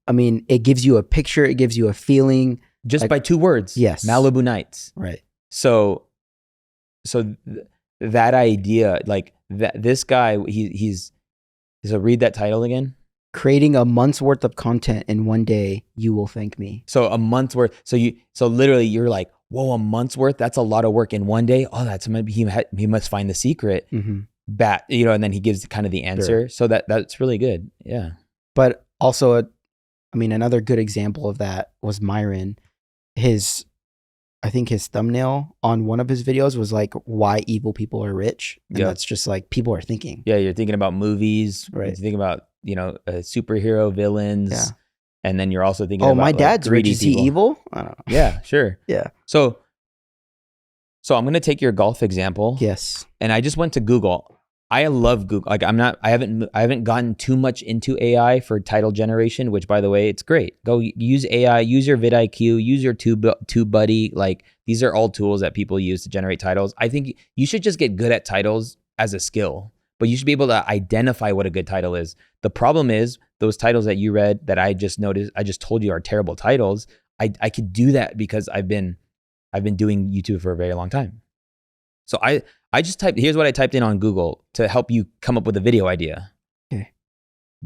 It gives you a picture. It gives you a feeling. Just by 2 words. Yes. Malibu Nights. Right. So that idea, like this guy, so read that title again. Creating a month's worth of content in one day, you will thank me. So a month's worth. So literally you're like, whoa, a month's worth. That's a lot of work in one day. Oh, he must find the secret. And then he gives kind of the answer. Sure. So that's really good. Yeah. But also, another good example of that was Myron. I think his thumbnail on one of his videos was like, why evil people are rich. And that's just like people are thinking. Yeah, you're thinking about movies. Right. You're thinking about, superhero villains. Yeah. And then you're also thinking about my dad's rich. Is he evil? I don't know. Yeah, sure. Yeah. So I'm going to take your golf example. Yes. And I just went to Google. I love Google. Like I haven't gotten too much into AI for title generation, which by the way, it's great. Go use AI, use your vidIQ, use your TubeBuddy. Like these are all tools that people use to generate titles. I think you should just get good at titles as a skill. but you should be able to identify what a good title is. The problem is those titles that you read that I just noticed, I just told you are terrible titles. I could do that because I've been doing YouTube for a very long time. So I just here's what I typed in on Google to help you come up with a video idea. Okay.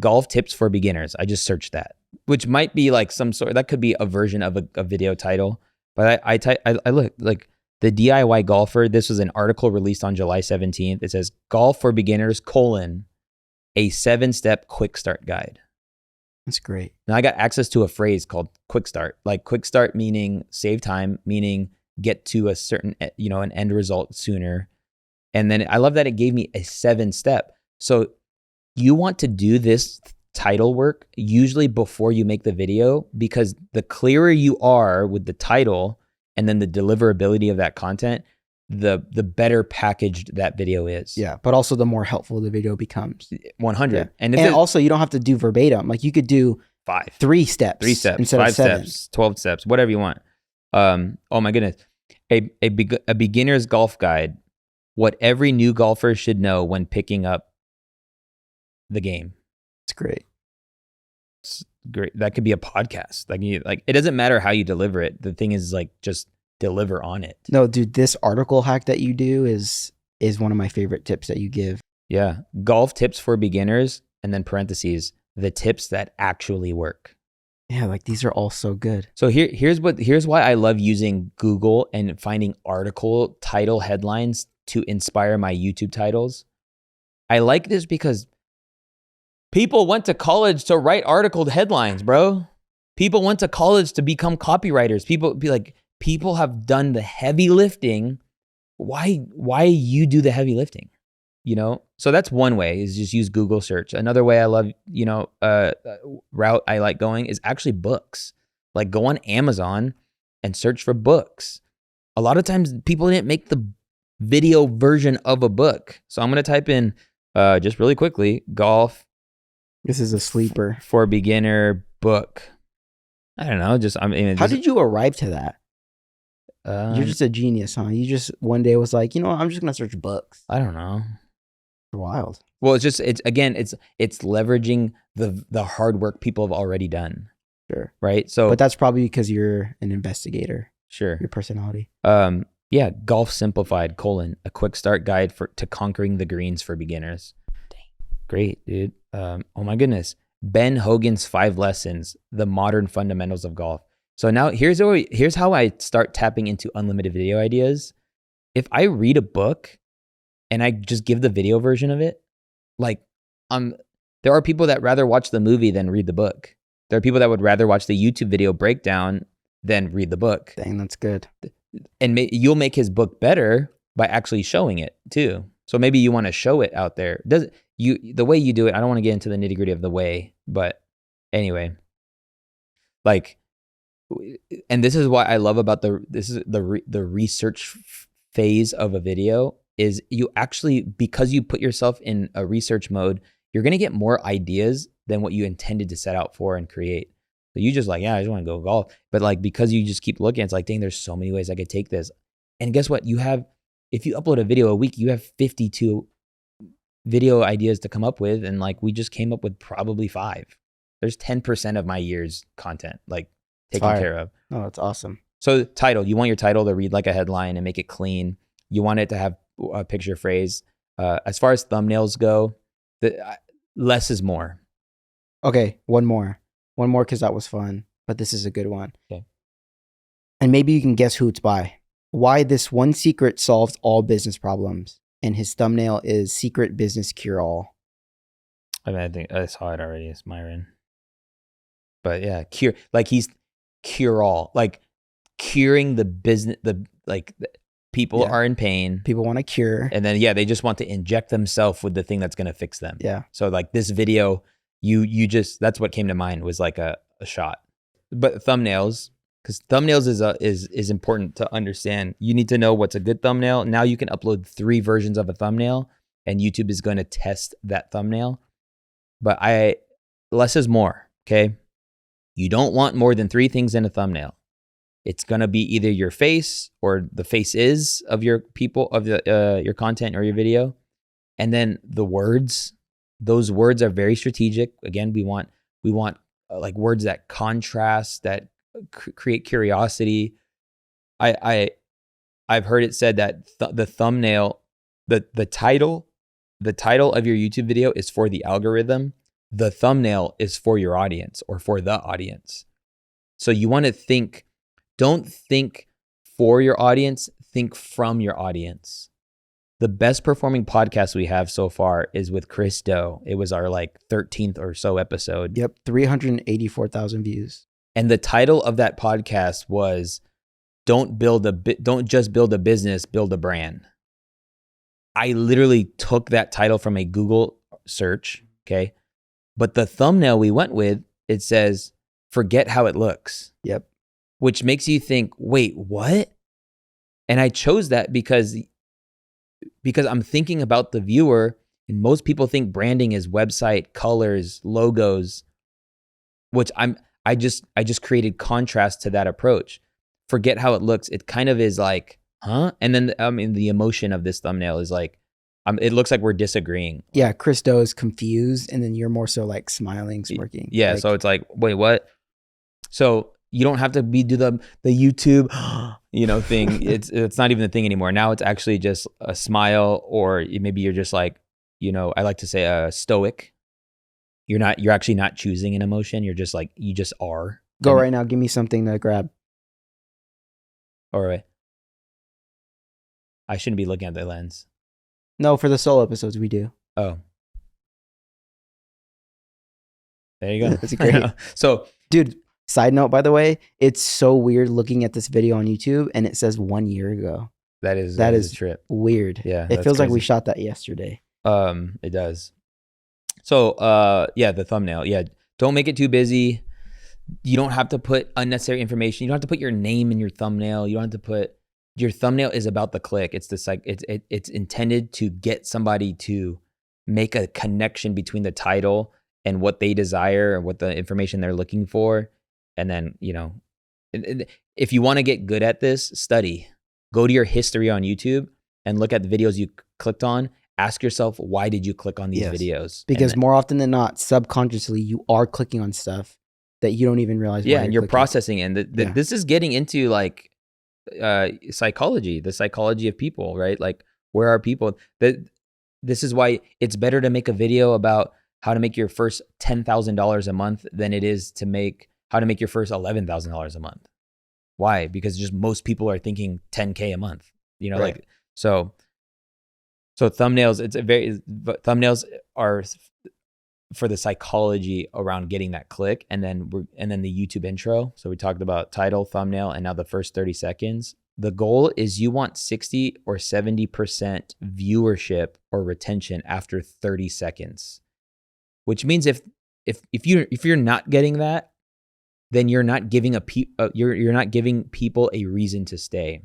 Golf tips for beginners. I just searched that, which might be like that could be a version of a video title. But I look like the DIY golfer. This was an article released on July 17th. It says golf for beginners, a 7-step quick start guide. That's great. Now I got access to a phrase called quick start. Like quick start meaning save time, meaning get to a certain, an end result sooner. And then I love that it gave me a 7-step. So you want to do this title work usually before you make the video, because the clearer you are with the title and then the deliverability of that content, the better packaged that video is. Yeah, but also the more helpful the video becomes. 100. Yeah. And also you don't have to do verbatim. Like you could do 3 steps instead 5 of 7 steps, 12 steps, whatever you want. Oh my goodness. A beginner's golf guide, what every new golfer should know when picking up the game. It's great. It's great. That could be a podcast. Like it doesn't matter how you deliver it. The thing is like just deliver on it. No, dude, this article hack that you do is one of my favorite tips that you give. Yeah. Golf tips for beginners, and then parentheses, the tips that actually work. Yeah, like these are all so good. So here's why I love using Google and finding article title headlines to inspire my YouTube titles. I like this because people went to college to write article headlines, bro. People went to college to become copywriters. People have done the heavy lifting. Why you do the heavy lifting? So that's one way, is just use Google search. Another way I love, route I like going is actually books. Like go on Amazon and search for books. A lot of times people didn't make the video version of a book. So I'm going to type in just really quickly, golf. This is a sleeper for beginner book. I don't know. How did you arrive to that? You're just a genius, huh? You just one day was like, I'm just going to search books. I don't know. Wild. Well, it's leveraging the hard work people have already done. Sure. Right. So, but that's probably because you're an investigator. Sure. Your personality. Yeah. Golf Simplified, a quick start guide to conquering the greens for beginners. Dang. Great, dude. Oh my goodness. Ben Hogan's 5 lessons, the modern fundamentals of golf. So now here's how I start tapping into unlimited video ideas. If I read a book and I just give the video version of it, there are people that rather watch the movie than read the book. There are people that would rather watch the YouTube video breakdown than read the book. Dang, that's good. And you'll make his book better by actually showing it too. So maybe you want to show it out there. The way you do it, I don't want to get into the nitty-gritty of the way, but anyway, and this is why I love about the research phase of a video is you actually, because you put yourself in a research mode, you're going to get more ideas than what you intended to set out for and create. So you just I just want to go golf. But because you just keep looking, it's like, dang, there's so many ways I could take this. And guess what? If you upload a video a week, you have 52 video ideas to come up with. And we just came up with probably 5. There's 10% of my year's content, taken care of. Oh, that's awesome. So title, you want your title to read like a headline and make it clean. You want it to have a picture phrase. As far as thumbnails go, less is more. Okay, one more because that was fun, but this is a good one. Okay. And maybe you can guess who it's by. Why this one secret solves all business problems. And his thumbnail is Secret Business Cure-All. I think I saw it already. It's Myron. But yeah, he's cure-all. Curing the business, people are in pain. People want a cure. And then, they just want to inject themselves with the thing that's going to fix them. Yeah. So this video, you just, that's what came to mind was a shot. But thumbnails, because thumbnails is important to understand. You need to know what's a good thumbnail. Now you can upload 3 versions of a thumbnail and YouTube is going to test that thumbnail. But less is more, okay? You don't want more than 3 things in a thumbnail. It's going to be either your face or the faces of your people, of your content or your video. And then the words, those words are very strategic. Again, we want like words that contrast, that create curiosity. I've heard it said that the thumbnail, the title of your YouTube video is for the algorithm. The thumbnail is for your audience or for the audience. So you want to think, don't think for your audience, think from your audience. The best performing podcast we have so far is with Chris Do. It was our like 13th or so episode. Yep, 384,000 views. And the title of that podcast was don't just build a business, build a brand. I literally took that title from a Google search, okay? But the thumbnail we went with, it says, forget how it looks. Yep. Which makes you think, wait, what? And I chose that because I'm thinking about the viewer, and most people think branding is website, colors, logos, which I just created contrast to that approach. Forget how it looks. It kind of is like, huh? And then the emotion of this thumbnail is like, it looks like we're disagreeing. Yeah, Chris Do is confused, and then you're more so like smiling, smirking. Yeah, like, so it's like, wait, what? So you don't have to do the YouTube, thing. It's not even the thing anymore. Now it's actually just a smile, or maybe you're just like, I like to say stoic. You're actually not choosing an emotion. You're just like, you just are. Go right now. Give me something to grab. All right. I shouldn't be looking at the lens. No, for the solo episodes we do. Oh. There you go. That's great. So, dude, side note, by the way, it's so weird looking at this video on YouTube and it says 1 year ago. That is a trip. Weird. Yeah. It feels like we shot that yesterday. It does. So, the thumbnail. Yeah. Don't make it too busy. You don't have to put unnecessary information. You don't have to put your name in your thumbnail. You don't have to put, your thumbnail is about the click. It's intended to get somebody to make a connection between the title and what they desire and what the information they're looking for. And then, if you want to get good at this, study. Go to your history on YouTube and look at the videos you clicked on. Ask yourself, why did you click on these videos? Because more often than not, subconsciously, you are clicking on stuff that you don't even realize. Yeah, and you're processing. And this is getting into like psychology, the psychology of people, right? Like, where are people? This is why it's better to make a video about how to make your first $10,000 a month than it is to make how to make your first $11,000 a month. Why? Because just most people are thinking 10K a month. Right. Like so thumbnails. Thumbnails are for the psychology around getting that click, and then the YouTube intro. So we talked about title, thumbnail, and now the first 30 seconds. The goal is you want 60 or 70% viewership or retention after 30 seconds, which means if you're not getting that, then you're not giving you're not giving people a reason to stay.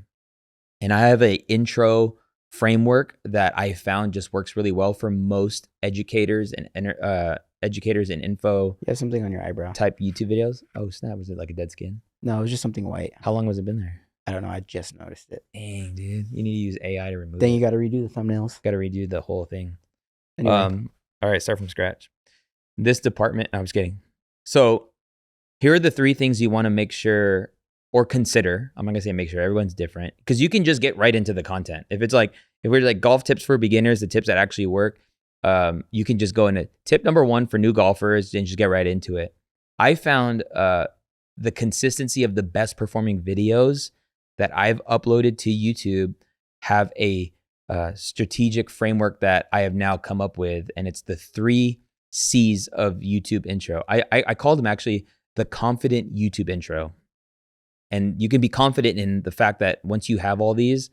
And I have an intro framework that I found just works really well for most educators and info. You have something on your eyebrow. Type YouTube videos. Oh snap! Was it like a dead skin? No, it was just something white. How long has it been there? I don't know. I just noticed it. Dang, dude. You need to use AI to remove it. Then you got to redo the thumbnails. Got to redo the whole thing. Anyway. All right, start from scratch. This department. No, I'm just kidding. So here are the 3 things you want to make sure or consider. I'm not gonna say make sure, everyone's different, because you can just get right into the content. If we're like golf tips for beginners, the tips that actually work, you can just go into tip number 1 for new golfers and just get right into it. I found the consistency of the best performing videos that I've uploaded to YouTube have a strategic framework that I have now come up with, and it's the 3 C's of YouTube intro. I call them actually the confident YouTube intro. And you can be confident in the fact that once you have all these,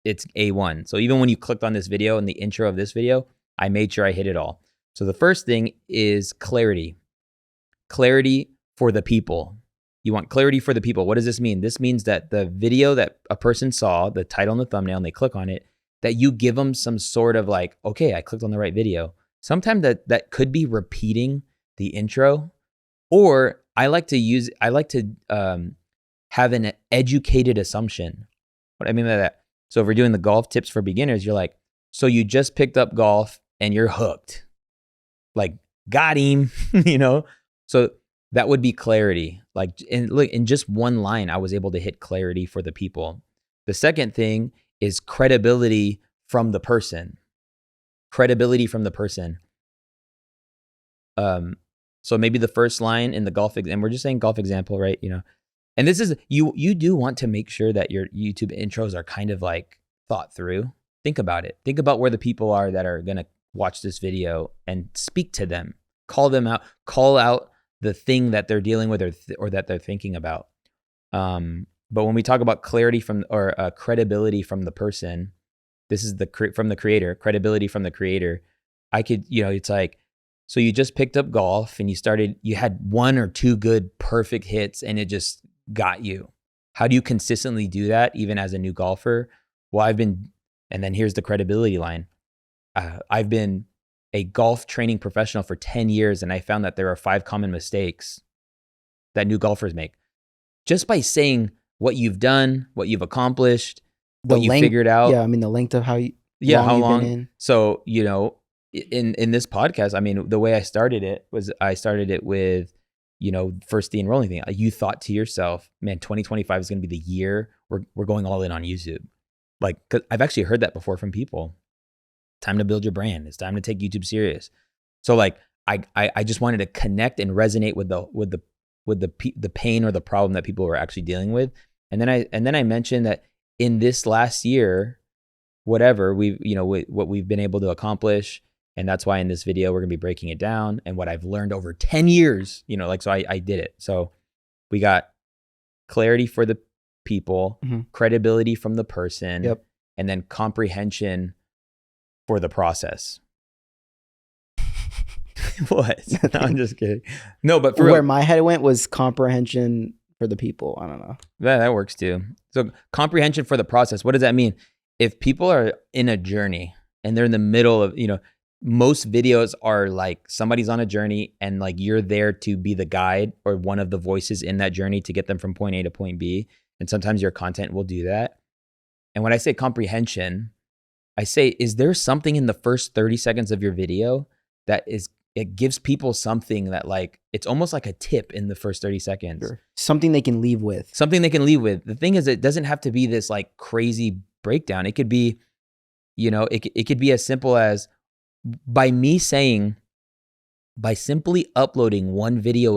it's A1. So even when you clicked on this video and the intro of this video, I made sure I hit it all. So the first thing is clarity. Clarity for the people. You want clarity for the people. What does this mean? This means that the video that a person saw, the title and the thumbnail, and they click on it, that you give them some sort of like, okay, I clicked on the right video. Sometimes that could be repeating the intro, or I like to have an educated assumption. What I mean by that, so if we're doing the golf tips for beginners, you're like, So you just picked up golf and you're hooked. Like, got him, you know? So that would be clarity. Like, and look, in just one line, I was able to hit clarity for the people. The second thing is credibility from the person. Credibility from the person. So maybe the first line in the golf, and we're just saying golf example, right? You know, and this is, you do want to make sure that your YouTube intros are kind of like thought through. Think about it. Think about where the people are that are going to watch this video and speak to them. Call them out. Call out the thing that they're dealing with or that they're thinking about. But when we talk about clarity from or credibility from the person, this is from the creator, credibility from the creator. I could, you know, it's like, so you just picked up golf and you had one or two good perfect hits and it just got you. How do you consistently do that even as a new golfer? Well, and then here's the credibility line. I've been a golf training professional for 10 years and I found that there are 5 common mistakes that new golfers make. Just by saying what you've done, what you've accomplished, what you figured out. Yeah, I mean, the length of how long you've been in. So, you know, in this podcast, I mean, the way I started it was I started it with, you know, first the enrolling thing. You thought to yourself, man, 2025 is going to be the year we're going all in on YouTube. Like, 'cause I've actually heard that before from people. Time to build your brand. It's time to take YouTube serious. So like, I just wanted to connect and resonate with the pain or the problem that people were actually dealing with. And then I mentioned that in this last year, whatever what we've been able to accomplish. And that's why in this video, we're going to be breaking it down and what I've learned over 10 years, you know, like, so I did it. So we got clarity for the people, credibility from the person, and then comprehension for the process. What? No, I'm just kidding. No, but for where my head went was comprehension for the people. I don't know. That works too. So comprehension for the process. What does that mean? If people are in a journey and they're in the middle of, you know, most videos are like somebody's on a journey and like you're there to be the guide or one of the voices in that journey to get them from point A to point B. And sometimes your content will do that. And when I say comprehension, I say, is there something in the first 30 seconds of your video that it gives people something that like, it's almost like a tip in the first 30 seconds. Sure. Something they can leave with. Something they can leave with. The thing is, it doesn't have to be this like crazy breakdown. It could be, you know, it could be as simple as by simply uploading one video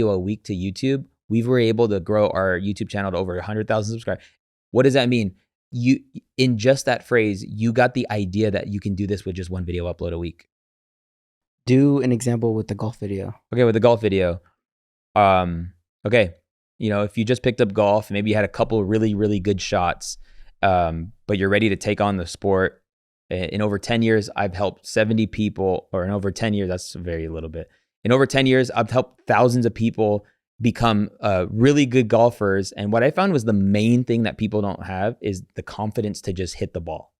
a week to YouTube, we were able to grow our YouTube channel to over 100,000 subscribers. What does that mean? You, in just that phrase, you got the idea that you can do this with just one video upload a week. Do an example with the golf video. Okay, with the golf video. Okay, you know, if you just picked up golf, maybe you had a couple really, really good shots, but you're ready to take on the sport. In over 10 years, I've helped 70 people, or in over 10 years, that's very little bit. In over 10 years, I've helped thousands of people become really good golfers. And what I found was the main thing that people don't have is the confidence to just hit the ball.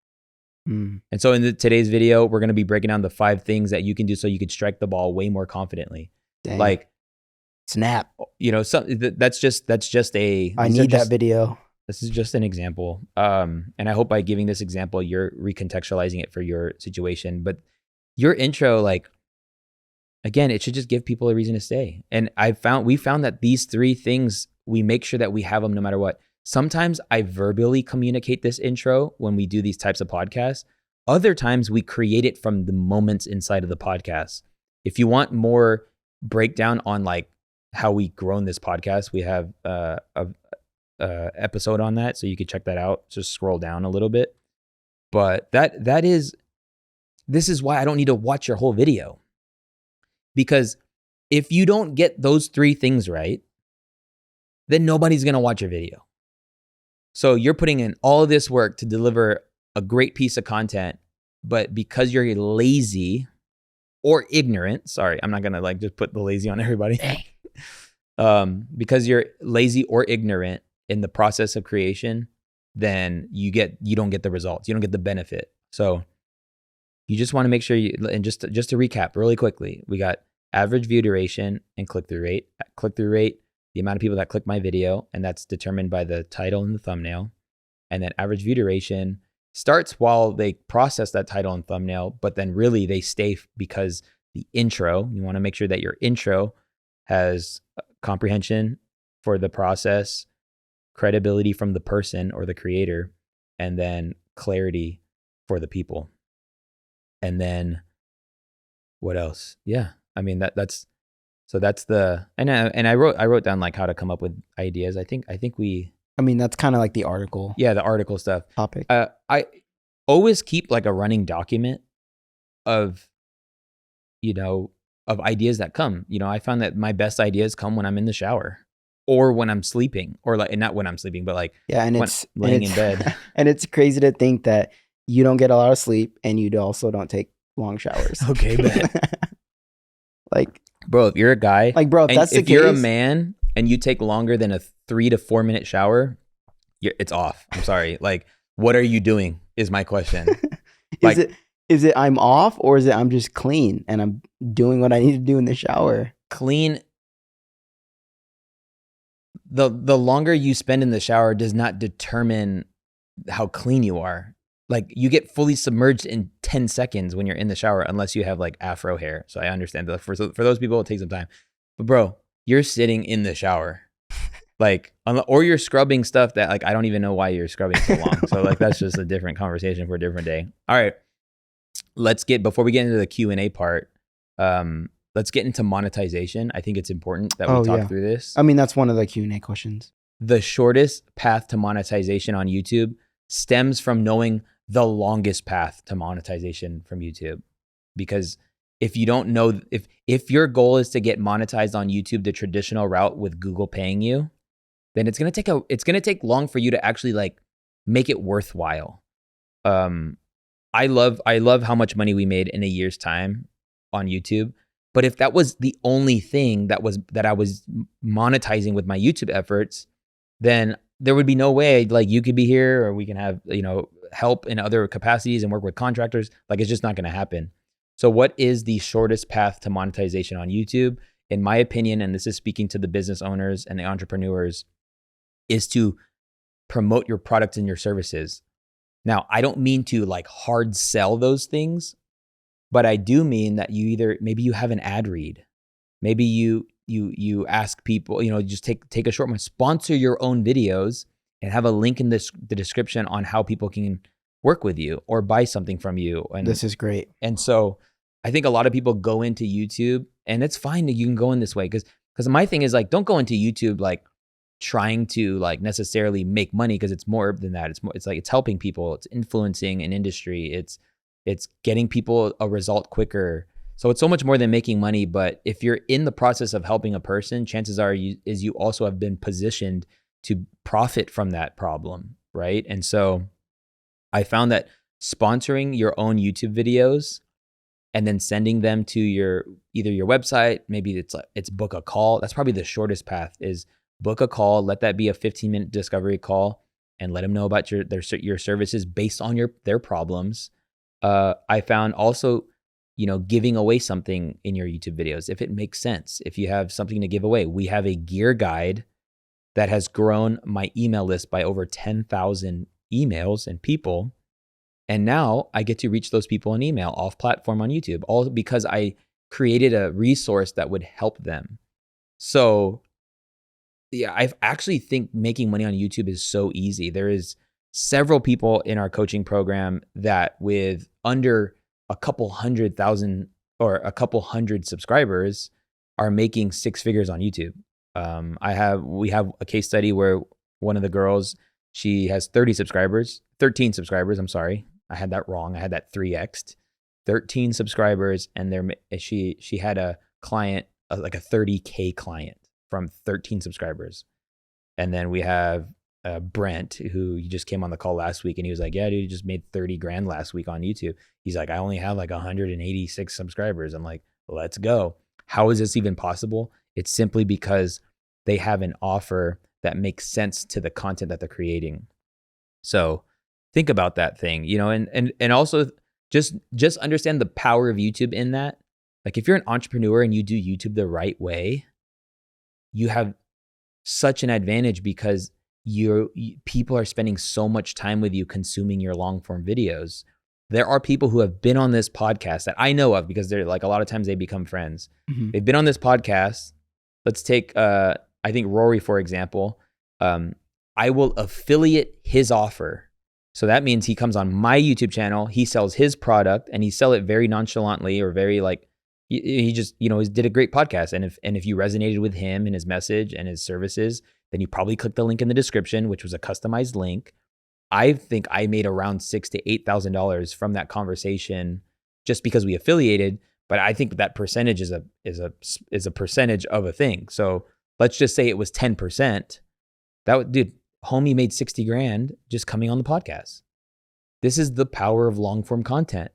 And so in today's video, we're going to be breaking down the 5 things that you can do so you can strike the ball way more confidently. Dang. Like, snap. You know, that's just I need that video. This is just an example. And I hope by giving this example, you're recontextualizing it for your situation. But your intro, like, again, it should just give people a reason to stay. And we found that these 3 things, we make sure that we have them no matter what. Sometimes I verbally communicate this intro when we do these types of podcasts. Other times we create it from the moments inside of the podcast. If you want more breakdown on like how we grown this podcast, we have a episode on that, so you could check that out. Just scroll down a little bit. But this is why I don't need to watch your whole video, because if you don't get those 3 things right, then nobody's gonna watch your video. So you're putting in all of this work to deliver a great piece of content, but because you're lazy or ignorant, sorry, I'm not gonna like just put the lazy on everybody. Because you're lazy or ignorant in the process of creation, then you don't get the results. You don't get the benefit. So you just want to make sure and just to recap really quickly, we got average view duration and click-through rate. Click-through rate, the amount of people that click my video, and that's determined by the title and the thumbnail. And then average view duration starts while they process that title and thumbnail, but then really they stay because the intro, you want to make sure that your intro has comprehension for the process, credibility from the person or the creator, and then clarity for the people. And then what else? Yeah. I mean, that's the, and I wrote down like how to come up with ideas. I think I mean, that's kind of like the article. Yeah, the article stuff. Topic. I always keep like a running document of, of ideas that come. I found that my best ideas come when I'm in the shower or when I'm sleeping, or like, not when I'm sleeping, but like, yeah, and it's laying in bed. And it's crazy to think that you don't get a lot of sleep and you also don't take long showers. Okay, but like, bro, if you're a guy, like, bro, if that's the if case, you're a man and you take longer than a 3 to 4 minute shower, it's off. I'm sorry. Like, what are you doing is my question. Is it I'm off, or is it I'm just clean and I'm doing what I need to do in the shower? Clean. The longer you spend in the shower does not determine how clean you are. Like, you get fully submerged in 10 seconds when you're in the shower, unless you have like afro hair. So I understand that for those people, it takes some time. But bro, you're sitting in the shower, like, or you're scrubbing stuff that, like, I don't even know why you're scrubbing so long. So like, that's just a different conversation for a different day. All right, before we get into the Q&A part, let's get into monetization. I think it's important that we talk through this. I mean, that's one of the Q&A questions. The shortest path to monetization on YouTube stems from knowing the longest path to monetization from YouTube. Because if you don't know, if your goal is to get monetized on YouTube the traditional route with Google paying you, then it's gonna take long for you to actually like make it worthwhile. I love how much money we made in a year's time on YouTube. But if that was the only thing that I was monetizing with my YouTube efforts, then there would be no way like you could be here, or we can have, help in other capacities and work with contractors. Like, it's just not going to happen. So what is the shortest path to monetization on YouTube? In my opinion, and this is speaking to the business owners and the entrepreneurs, is to promote your products and your services. Now, I don't mean to like hard sell those things, but I do mean that maybe you have an ad read. Maybe you ask people, just take a short one, sponsor your own videos and have a link in the description on how people can work with you or buy something from you. And this is great. And so I think a lot of people go into YouTube, and it's fine that you can go in this way. Cause my thing is like, don't go into YouTube like trying to like necessarily make money, because it's more than that. It's helping people. It's influencing an industry. It's getting people a result quicker. So it's so much more than making money. But if you're in the process of helping a person, chances are you also have been positioned to profit from that problem, right? And so I found that sponsoring your own YouTube videos and then sending them to either your website, maybe it's book a call. That's probably the shortest path, is book a call. Let that be a 15-minute discovery call, and let them know about your services based on their problems. I found also, giving away something in your YouTube videos, if it makes sense. If you have something to give away, we have a gear guide that has grown my email list by over 10,000 emails and people. And now I get to reach those people in email off platform on YouTube, all because I created a resource that would help them. So yeah, I actually think making money on YouTube is so easy. There is several people in our coaching program that with under a couple 100,000 or a couple hundred subscribers are making 6 figures on YouTube. We have a case study where one of the girls, she has 13 subscribers. I'm sorry. I had that wrong. I had that 3x'd. 13 subscribers, and she had a client, like a 30K client from 13 subscribers. And then we have Brent, who just came on the call last week, and he was like, yeah, dude, you just made 30 grand last week on YouTube. He's like, I only have like 186 subscribers. I'm like, let's go. How is this even possible? It's simply because they have an offer that makes sense to the content that they're creating. So think about that thing, and also just understand the power of YouTube in that. Like, if you're an entrepreneur and you do YouTube the right way, you have such an advantage, because people are spending so much time with you consuming your long form videos. There are people who have been on this podcast that I know of, because they're like, a lot of times they become friends. Mhm. They've been on this podcast. Let's take, I think Rory, for example. I will affiliate his offer. So that means he comes on my YouTube channel, he sells his product, and he sell it very nonchalantly, or very like, he just, he did a great podcast. And if you resonated with him and his message and his services, then you probably click the link in the description, which was a customized link. I think I made around $6,000 to $8,000 from that conversation just because we affiliated. But I think that percentage is a percentage of a thing. So let's just say it was 10%. Dude, homie made 60 grand just coming on the podcast. This is the power of long form content.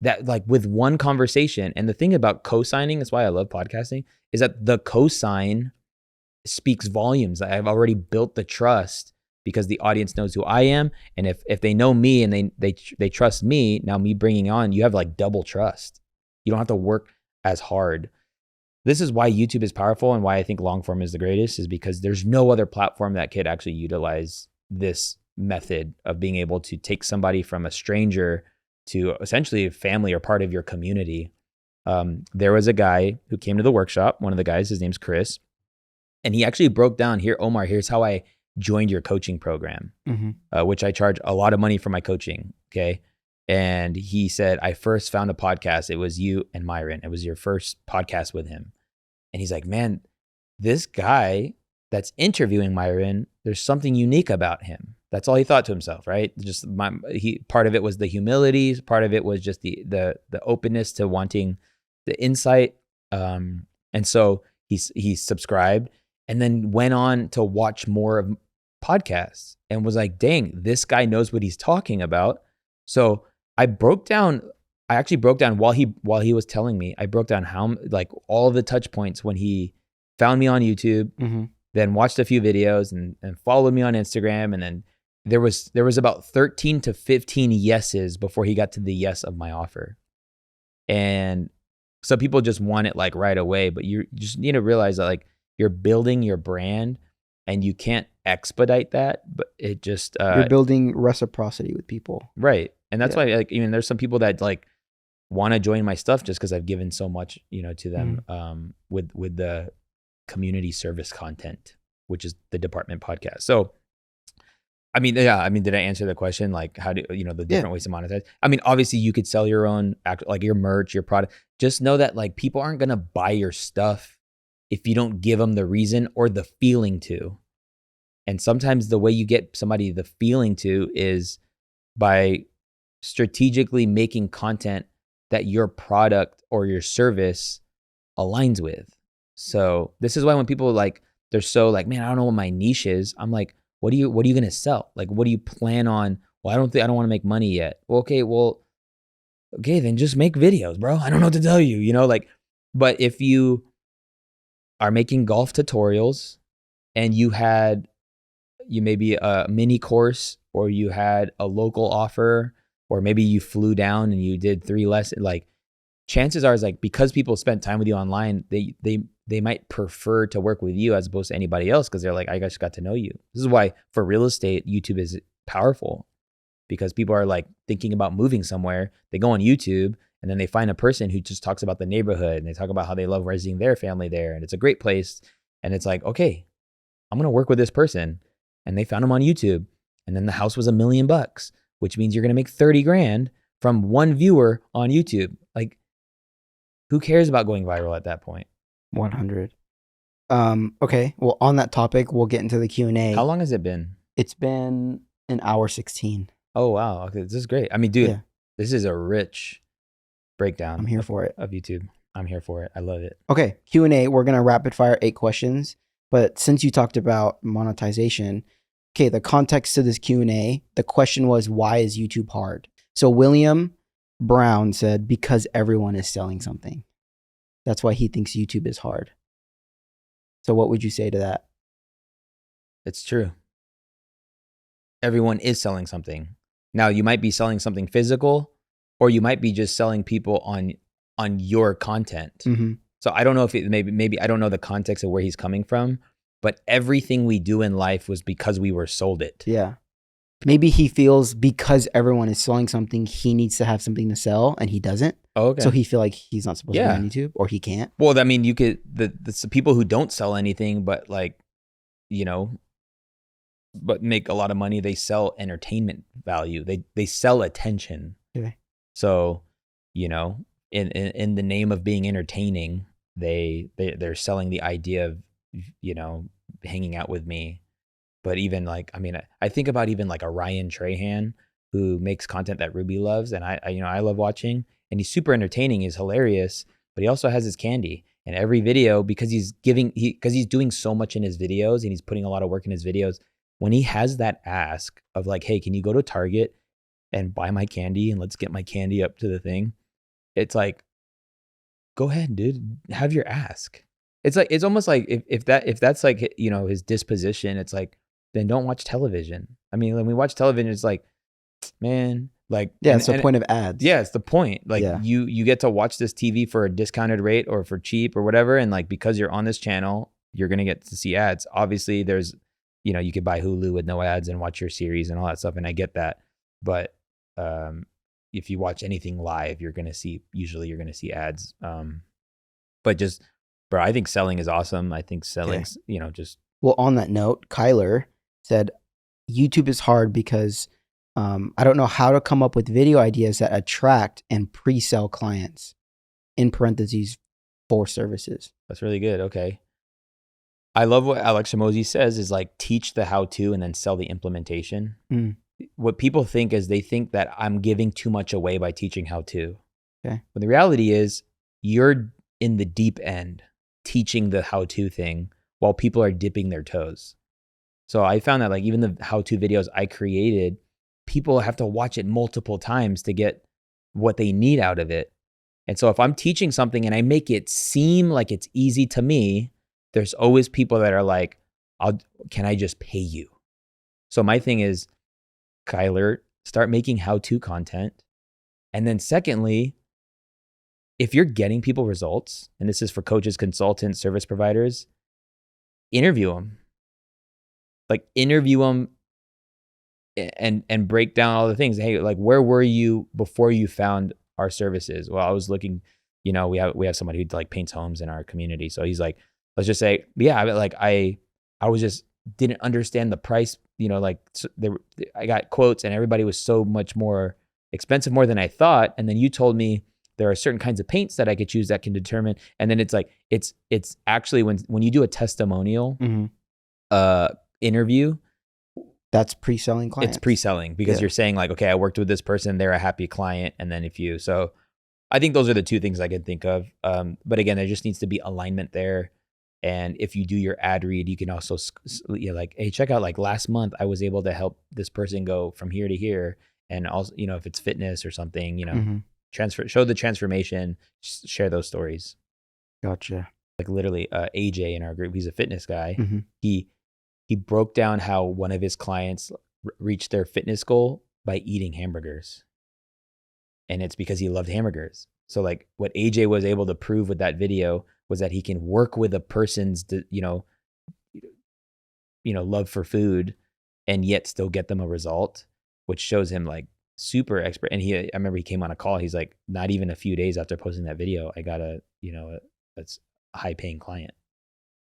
That, like, with one conversation. And the thing about co-signing, that's why I love podcasting, is that the co-sign speaks volumes. I've already built the trust because the audience knows who I am. And if they know me and they trust me, now me bringing on, you have like double trust. You don't have to work as hard. This is why YouTube is powerful, and why I think long form is the greatest, is because there's no other platform that could actually utilize this method of being able to take somebody from a stranger to essentially a family or part of your community. There was a guy who came to the workshop, one of the guys, his name's Chris, and he actually broke down, here, Omar, here's how I joined your coaching program, which I charge a lot of money for my coaching, okay? And he said, I first found a podcast. It was you and Myron. It was your first podcast with him. And he's like, man, this guy that's interviewing Myron, there's something unique about him. That's all he thought to himself, right? Just part of it was the humility. Part of it was just the openness to wanting the insight. And so he subscribed, and then went on to watch more of podcasts, and was like, dang, this guy knows what he's talking about. So I actually broke down while he was telling me, I broke down how, like, all the touch points when he found me on YouTube, then watched a few videos and followed me on Instagram. And then there was about 13 to 15 yeses before he got to the yes of my offer. And some people just want it like right away, but you just need to realize that, like, you're building your brand and you can't expedite that, but it just, you're building reciprocity with people. Right. And that's why, like, even there's some people that like want to join my stuff just because I've given so much, to them, with the community service content, which is the Department podcast. So, did I answer the question? Like, how do the different ways to monetize? Obviously you could sell your own, like, your merch, your product. Just know that, like, people aren't going to buy your stuff if you don't give them the reason or the feeling to. And sometimes the way you get somebody the feeling to is by strategically making content that your product or your service aligns with. So this is why when people, like, they're so like, man, I don't know what my niche is. I'm like, what are you going to sell? Like, what do you plan on? Well, I don't want to make money yet. Well, okay, then just make videos, bro. I don't know what to tell you, but if you are making golf tutorials and you maybe a mini course, or you had a local offer, or maybe you flew down and you did 3 lessons, like, chances are, is like, because people spent time with you online, they might prefer to work with you as opposed to anybody else, because they're like, I just got to know you. This is why for real estate, YouTube is powerful, because people are like thinking about moving somewhere. They go on YouTube and then they find a person who just talks about the neighborhood, and they talk about how they love raising their family there, and it's a great place. And it's like, okay, I'm going to work with this person. And they found him on YouTube, and then the house was $1 million, which means you're going to make 30 grand from one viewer on YouTube. Like, who cares about going viral at that point? 100. Okay. Well, on that topic, we'll get into the Q&A. How long has it been? It's been an hour 16. Oh, wow. Okay. This is great. Dude, This is a rich breakdown. I'm here for it. Of YouTube. I'm here for it. I love it. Okay. Q&A. We're going to rapid fire 8 questions. But since you talked about monetization, okay, the context to this Q&A, the question was, why is YouTube hard? So William Brown said, because everyone is selling something. That's why he thinks YouTube is hard. So what would you say to that? It's true. Everyone is selling something. Now, you might be selling something physical, or you might be just selling people on your content. So I don't know if maybe I don't know the context of where he's coming from, but everything we do in life was because we were sold it. Yeah. Maybe he feels because everyone is selling something, he needs to have something to sell and he doesn't. Oh, okay. So he feel like he's not supposed to be on YouTube or he can't. Well, I mean, you could, the people who don't sell anything, but like, you know, but make a lot of money, they sell entertainment value. They sell attention. Okay. So, you know, in the name of being entertaining, they're selling the idea of, you know, hanging out with me. But even like, I mean, I think about even like a Ryan Trahan who makes content that Ruby loves, and I love watching, and he's super entertaining, he's hilarious, but he also has his candy. And every video, because he's doing so much in his videos and he's putting a lot of work in his videos, when he has that ask of like, hey, can you go to Target and buy my candy and let's get my candy up to the thing? It's like, go ahead, dude, have your ask. It's like, it's almost like if that's like, you know, his disposition, it's like, then don't watch television. I mean, when we watch television, it's like, man, like, yeah, it's the point of ads. Yeah, it's the point. Like you get to watch this TV for a discounted rate or for cheap or whatever. And like, because you're on this channel, you're going to get to see ads. Obviously there's, you know, you could buy Hulu with no ads and watch your series and all that stuff. And I get that. But if you watch anything live, usually you're going to see ads. But just, bro, I think selling is awesome. I think selling's, you know, just. Well, on that note, Kyler said, YouTube is hard because I don't know how to come up with video ideas that attract and pre-sell clients, in parentheses, for services. That's really good. Okay. I love what Alex Shamosi says is like, teach the how-to and then sell the implementation. What people think is they think that I'm giving too much away by teaching how-to. Okay. But the reality is you're in the deep end teaching the how-to thing while people are dipping their toes. So I found that like even the how-to videos I created, people have to watch it multiple times to get what they need out of it. And so if I'm teaching something and I make it seem like it's easy to me, there's always people that are like, can I just pay you? So my thing is, Kyler, start making how-to content. And then secondly, if you're getting people results, and this is for coaches, consultants, service providers, interview them. Like interview them and break down all the things. Hey, like where were you before you found our services? Well, I was looking, you know, we have somebody who like paints homes in our community. So he's like, let's just say, yeah, like I was just didn't understand the price, you know, like I got quotes and everybody was so much more expensive more than I thought. And then you told me there are certain kinds of paints that I could choose that can determine. And then it's like, it's actually when you do a testimonial interview, that's pre-selling clients. It's pre-selling because you're saying like, okay, I worked with this person, they're a happy client. And then so I think those are the two things I can think of. But again, there just needs to be alignment there. And if you do your ad read, you can also, like, hey, check out, like last month, I was able to help this person go from here to here. And also, you know, if it's fitness or something, you know, show the transformation, share those stories. Gotcha. Like literally AJ in our group, he's a fitness guy. He broke down how one of his clients reached their fitness goal by eating hamburgers. And it's because he loved hamburgers. So like what AJ was able to prove with that video was that he can work with a person's, love for food and yet still get them a result, which shows him like super expert. And I remember he came on a call. He's like, not even a few days after posting that video, I got a high paying client.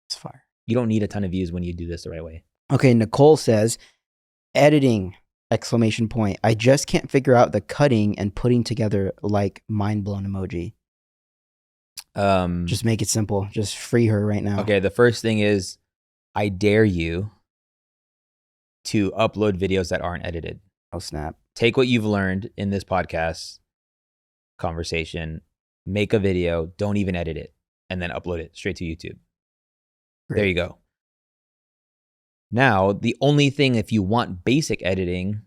It's fire. You don't need a ton of views when you do this the right way. Okay. Nicole says, editing, ! I just can't figure out the cutting and putting together, like mind blown emoji. Just make it simple. Just free her right now. Okay. The first thing is, I dare you to upload videos that aren't edited. Oh, snap. Take what you've learned in this podcast conversation, make a video, don't even edit it, and then upload it straight to YouTube. Great. There you go. Now, the only thing, if you want basic editing,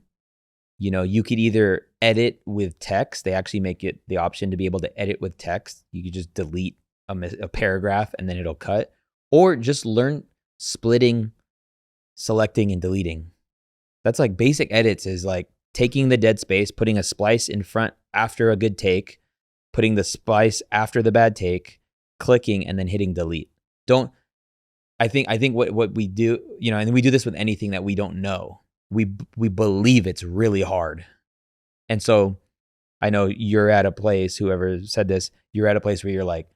you know, you could either edit with text. They actually make it the option to be able to edit with text. You could just delete a paragraph and then it'll cut. Or just learn splitting, selecting, and deleting. That's like basic edits is like taking the dead space, putting a splice in front after a good take, putting the splice after the bad take, clicking, and then hitting delete. I think what we do, you know, and we do this with anything that we don't know. We believe it's really hard. And so I know you're at a place, whoever said this, you're at a place where you're like,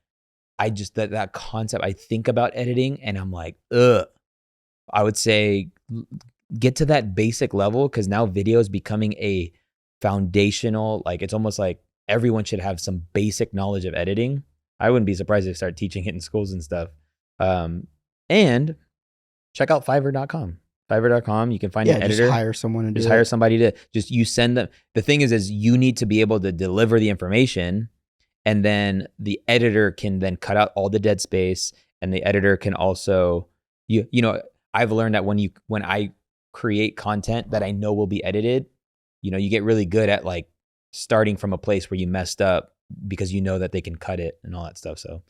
I just, that concept, I think about editing and I'm like, ugh. I would say get to that basic level, because now video is becoming a foundational, like it's almost like everyone should have some basic knowledge of editing. I wouldn't be surprised if they start teaching it in schools and stuff. And check out Fiverr.com. Fiverr.com, you can find an editor. Just hire someone to do it. Just hire somebody to you send them. The thing is you need to be able to deliver the information, and then the editor can then cut out all the dead space, and the editor can also, you know, I've learned that when I create content that I know will be edited, you know, you get really good at like starting from a place where you messed up, because you know that they can cut it and all that stuff. So,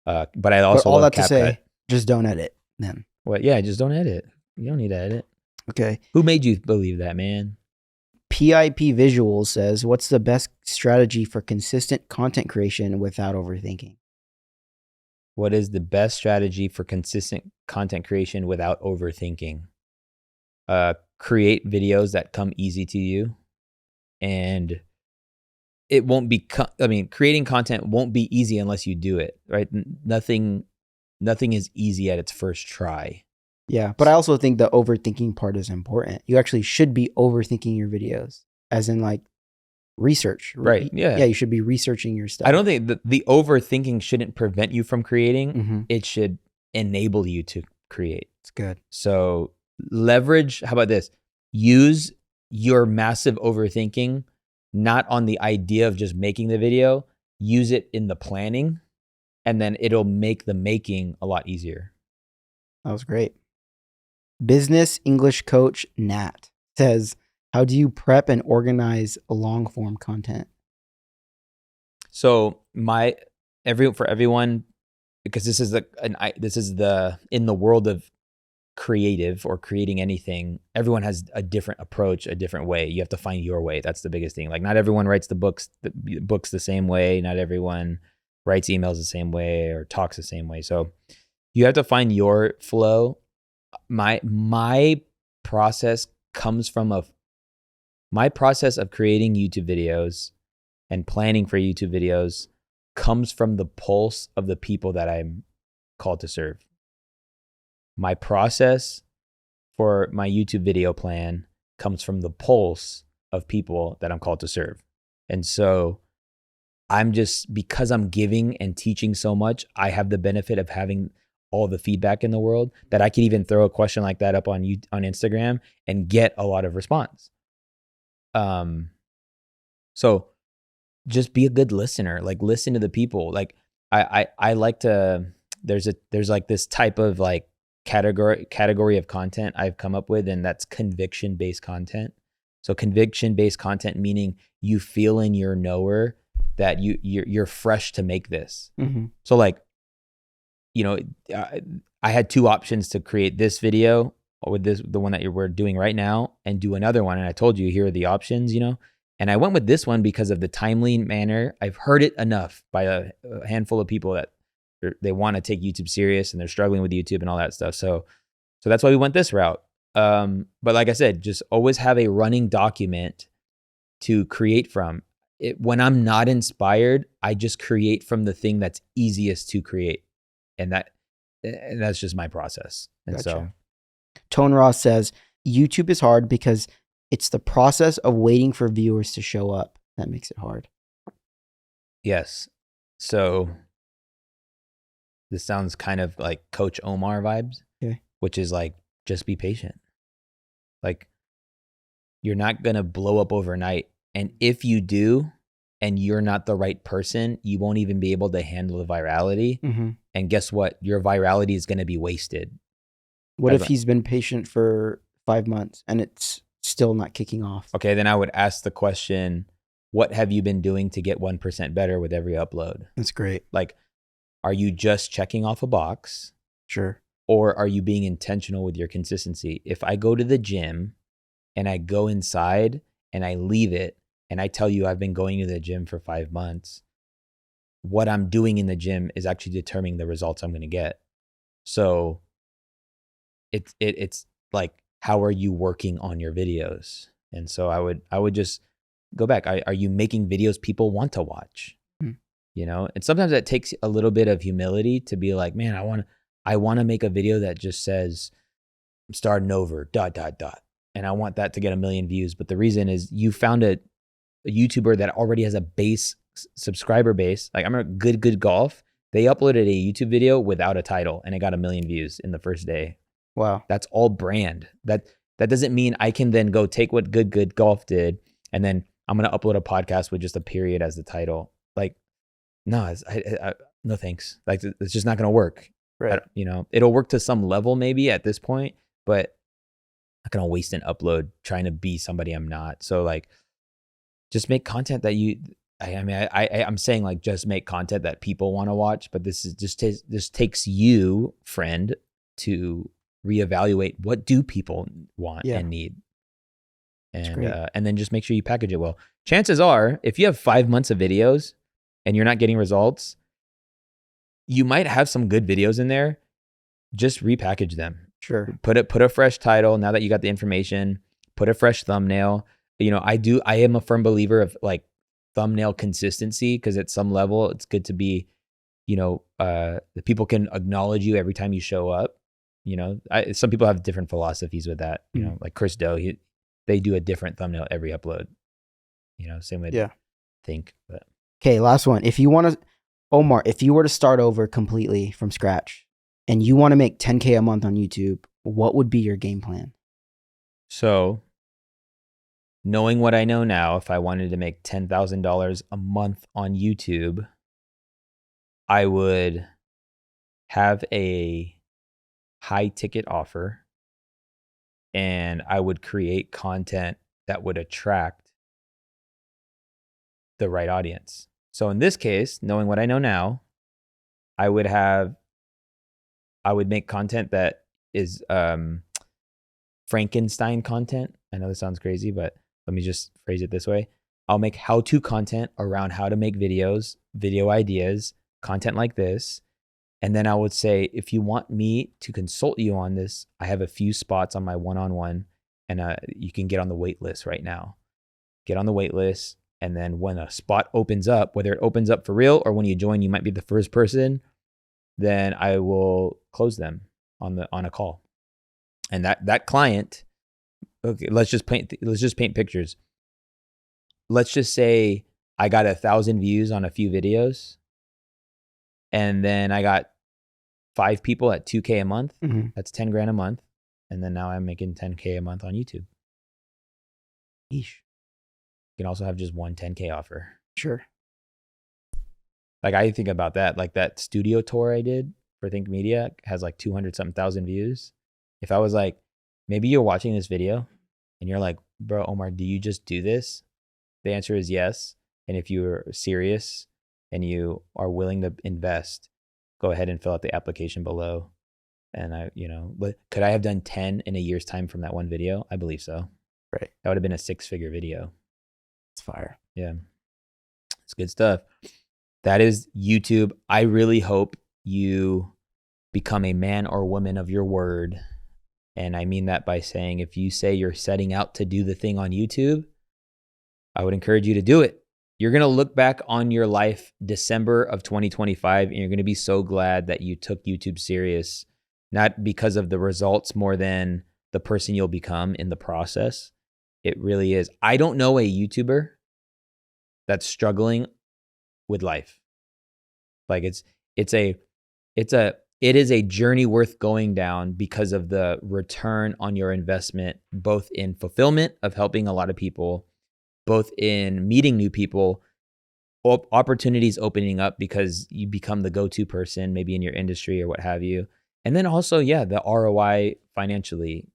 but I also all love that to say, CapCut. just don't edit then. Well, yeah, just don't edit. You don't need to edit. Okay. Who made you believe that, man? PIP Visuals says, what's the best strategy for consistent content creation without overthinking? What is the best strategy for consistent content creation without overthinking? Create videos that come easy to you, and it won't be, creating content won't be easy unless you do it, right? Nothing is easy at its first try. Yeah, but I also think the overthinking part is important. You actually should be overthinking your videos, as in like research. Right, yeah. Yeah, you should be researching your stuff. I don't think the overthinking shouldn't prevent you from creating. Mm-hmm. It should enable you to create. It's good. So leverage, how about this? Use your massive overthinking not on the idea of just making the video. Use it in the planning, and then it'll make the making a lot easier. That was great. Business English coach Nat says, how do you prep and organize long form content? So for everyone, because this is in the world of creative or creating anything, everyone has a different approach, a different way. You have to find your way. That's the biggest thing. Like, not everyone writes the books the same way. Not everyone writes emails the same way or talks the same way. So you have to find your flow. My process comes from my process of creating YouTube videos and planning for YouTube videos comes from the pulse of the people that I'm called to serve. My process for my YouTube video plan comes from the pulse of people that I'm called to serve. And so because I'm giving and teaching so much, I have the benefit of having all the feedback in the world, that I could even throw a question like that up on Instagram and get a lot of response. So just be a good listener, like listen to the people. Like I like to, there's like this type of like category of content I've come up with, and that's conviction-based content. So conviction-based content, meaning you feel in your knower that you're fresh to make this. Mm-hmm. So like, you know, I had two options to create this video with the one that we're doing right now, and do another one. And I told you, here are the options, you know, and I went with this one because of the timely manner. I've heard it enough by a handful of people that they want to take YouTube serious and they're struggling with YouTube and all that stuff. So that's why we went this route. But like I said, just always have a running document to create from. When I'm not inspired, I just create from the thing that's easiest to create. And that's just my process. And Gotcha. so Tone Ross says, YouTube is hard because it's the process of waiting for viewers to show up that makes it hard. Yes. So this sounds kind of like Coach Omar vibes, okay, which is like, just be patient. Like, you're not going to blow up overnight. And if you do, and you're not the right person, you won't even be able to handle the virality. Mm-hmm. And guess what? Your virality is going to be wasted. What if he's been patient for 5 months and it's still not kicking off? Okay, then I would ask the question, what have you been doing to get 1% better with every upload? That's great. Like, are you just checking off a box? Sure. Or are you being intentional with your consistency? If I go to the gym and I go inside and I leave it, and I tell you I've been going to the gym for 5 months, what I'm doing in the gym is actually determining the results I'm going to get. So it's like, how are you working on your videos? And so I would just go back. Are you making videos people want to watch? Hmm. You know, and sometimes that takes a little bit of humility to be like, man, I want to make a video that just says I'm starting over ... and I want that to get 1 million views. But the reason is you found a YouTuber that already has a base subscriber base. Like, I remember Good Golf. They uploaded a YouTube video without a title and it got 1 million views in the first day. Wow. That's all brand. That doesn't mean I can then go take what Good Golf did and then I'm going to upload a podcast with just a period as the title. Like, no, no thanks. Like, it's just not going to work. Right. You know, it'll work to some level maybe at this point, but I'm not going to waste an upload trying to be somebody I'm not. So like, just make content that I'm saying like, just make content that people want to watch, but this is just takes you, friend, to reevaluate what do people want and need. And then just make sure you package it well. Chances are, if you have 5 months of videos and you're not getting results, you might have some good videos in there. Just repackage them. Sure. Put a fresh title now that you got the information. Put a fresh thumbnail. You know, I am a firm believer of like thumbnail consistency, because at some level it's good to be, you know, the people can acknowledge you every time you show up. You know, some people have different philosophies with that. You know, like Chris Doe, they do a different thumbnail every upload. You know, same way to think. But okay, last one. If you want to, Omar, if you were to start over completely from scratch and you want to make 10K a month on YouTube, what would be your game plan? So, knowing what I know now, if I wanted to make $10,000 a month on YouTube, I would have a high ticket offer and I would create content that would attract the right audience. So in this case, knowing what I know now, I would make content that is Frankenstein content. I know this sounds crazy, but let me just phrase it this way. I'll make how-to content around how to make videos, video ideas, content like this. And then I would say, if you want me to consult you on this, I have a few spots on my one-on-one, and you can get on the wait list right now. Get on the wait list. And then when a spot opens up, whether it opens up for real or when you join, you might be the first person, then I will close them on a call. And that client, okay, let's just paint pictures. Let's just say I got 1,000 views on a few videos, and then I got 5 people at $2K a month. Mm-hmm. That's 10 grand a month. And then now I'm making 10K a month on YouTube. Yeesh. You can also have just one 10K offer. Sure. Like, I think about that. Like, that studio tour I did for Think Media has like 200-something thousand views. If I was like, maybe you're watching this video and you're like, bro, Omar, do you just do this? The answer is yes. And if you're serious and you are willing to invest, go ahead and fill out the application below. And could I have done 10 in a year's time from that one video? I believe so. Right. That would have been a 6-figure video. It's fire. Yeah. It's good stuff. That is YouTube. I really hope you become a man or woman of your word. And I mean that by saying, if you say you're setting out to do the thing on YouTube, I would encourage you to do it. You're going to look back on your life December of 2025, and you're going to be so glad that you took YouTube serious, not because of the results more than the person you'll become in the process. It really is. I don't know a YouTuber that's struggling with life. Like, it is a journey worth going down because of the return on your investment, both in fulfillment of helping a lot of people, both in meeting new people, opportunities opening up because you become the go-to person, maybe in your industry or what have you. And then also, the ROI financially.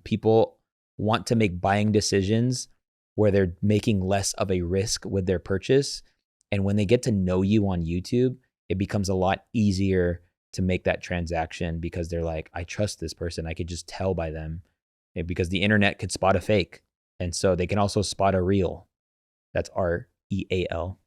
People want to make buying decisions where they're making less of a risk with their purchase. And when they get to know you on YouTube, it becomes a lot easier to make that transaction because they're like, I trust this person. I could just tell by them, because the internet could spot a fake. And so they can also spot a real. That's REAL.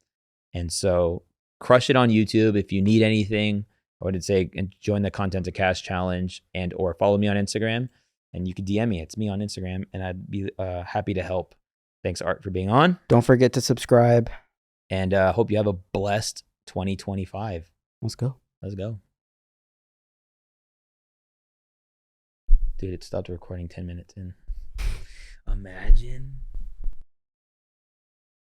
And so crush it on YouTube. If you need anything, I would say join the Content to Cash Challenge and or follow me on Instagram. And you could DM me. It's me on Instagram, and I'd be happy to help. Thanks, Art, for being on. Don't forget to subscribe. And hope you have a blessed 2025. Let's go. Let's go. Dude, it stopped recording 10 minutes in. Imagine.